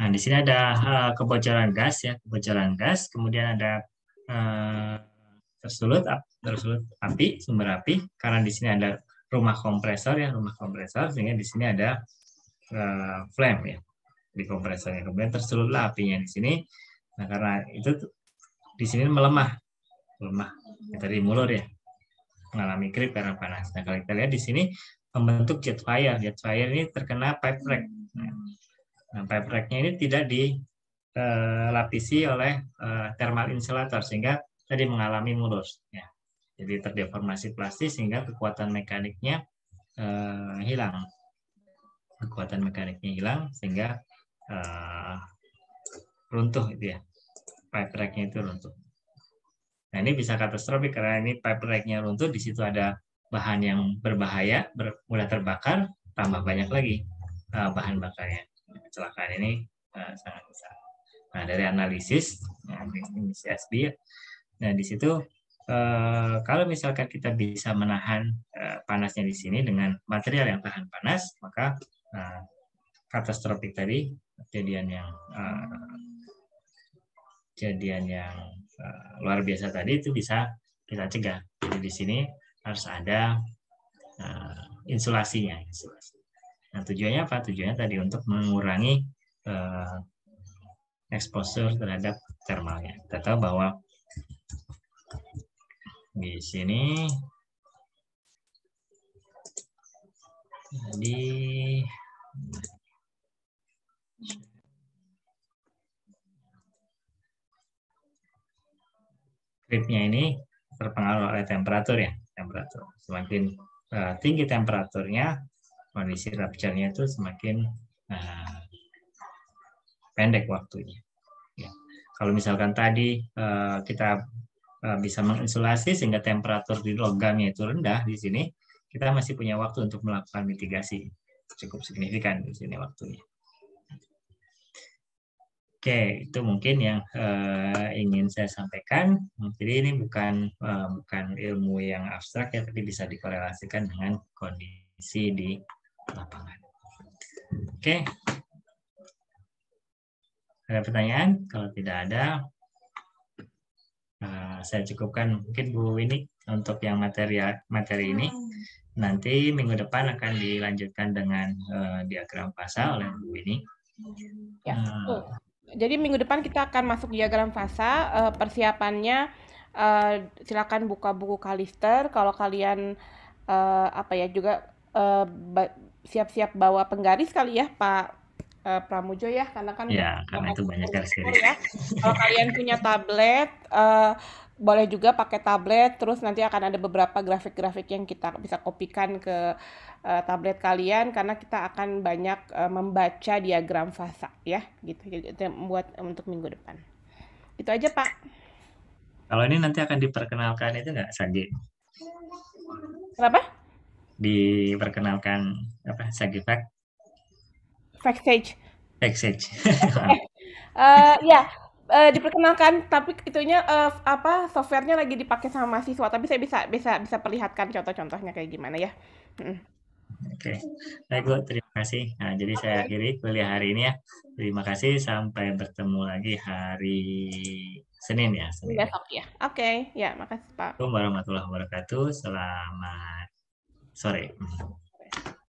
Nah, di sini ada kebocoran gas ya, kebocoran gas. Kemudian ada tersulut api, sumber api. Karena di sini ada rumah kompresor ya, rumah kompresor. Sehingga di sini ada flame ya di kompresornya. Kemudian tersulutlah apinya di sini. Nah, karena itu di sini melemah. Ya, tadi mulur ya, mengalami creep karena panas. Nah, kalau kita lihat di sini membentuk jet fire. Jet fire ini terkena pipe rack. Nah, pipe rack-nya ini tidak dilapisi oleh thermal insulator sehingga tadi mengalami mulus. Ya. Jadi terdeformasi plastis sehingga kekuatan mekaniknya hilang. Kekuatan mekaniknya hilang sehingga runtuh itu ya. Pipe rack-nya itu runtuh. Nah, ini bisa katastrofik karena ini pipe rack-nya runtuh, di situ ada bahan yang berbahaya, mudah terbakar, tambah banyak lagi bahan bakarnya. Kecelakaan ini sangat besar. Nah, dari analisis, ini CSB, nah di situ kalau misalkan kita bisa menahan panasnya di sini dengan material yang tahan panas, maka katastrofik tadi, kejadian yang luar biasa tadi itu bisa kita cegah. Jadi di sini harus ada insulasinya. Nah, tujuannya apa? Tujuannya tadi untuk mengurangi exposure terhadap thermalnya. Kita tahu bahwa di sini jadi creep-nya ini terpengaruh oleh temperatur ya, temperatur. Semakin tinggi temperaturnya, kondisi rupture-nya itu semakin pendek waktunya. Ya. Kalau misalkan tadi kita bisa menginsulasi sehingga temperatur di logamnya itu rendah, di sini kita masih punya waktu untuk melakukan mitigasi cukup signifikan di sini waktunya. Oke, itu mungkin yang ingin saya sampaikan. Jadi ini bukan ilmu yang abstrak ya, tapi bisa dikorelasikan dengan kondisi di lapangan. Oke. Ada pertanyaan? Kalau tidak ada, saya cukupkan mungkin Bu Winnie untuk yang materi ini. Nanti minggu depan akan dilanjutkan dengan diagram fasa oleh Bu Winnie. Ya. Jadi minggu depan kita akan masuk diagram fasa. Persiapannya silakan buka buku Kalister. Kalau kalian juga siap-siap bawa penggaris kali ya Pak Pramujo ya, karena kan ya, karena itu banyak garis-garis ya. Kalau kalian punya tablet, boleh juga pakai tablet. Terus nanti akan ada beberapa grafik-grafik yang kita bisa kopikan ke tablet kalian, karena kita akan banyak membaca diagram fasa ya, gitu. Jadi itu buat untuk minggu depan. Itu aja Pak. Kalau ini nanti akan diperkenalkan itu nggak, Sagi? Kenapa? Diperkenalkan apa, Sagi Fact? Backstage. Ya, diperkenalkan, tapi itunya softwarenya lagi dipakai sama mahasiswa, tapi saya bisa perlihatkan contoh-contohnya kayak gimana ya. Oke, baik Bu, terima kasih. Nah, jadi saya akhiri kuliah hari ini ya. Terima kasih, sampai bertemu lagi hari Senin ya. Besok ya. Oke, ya makasih Pak. Assalamualaikum warahmatullahi wabarakatuh. Selamat sore.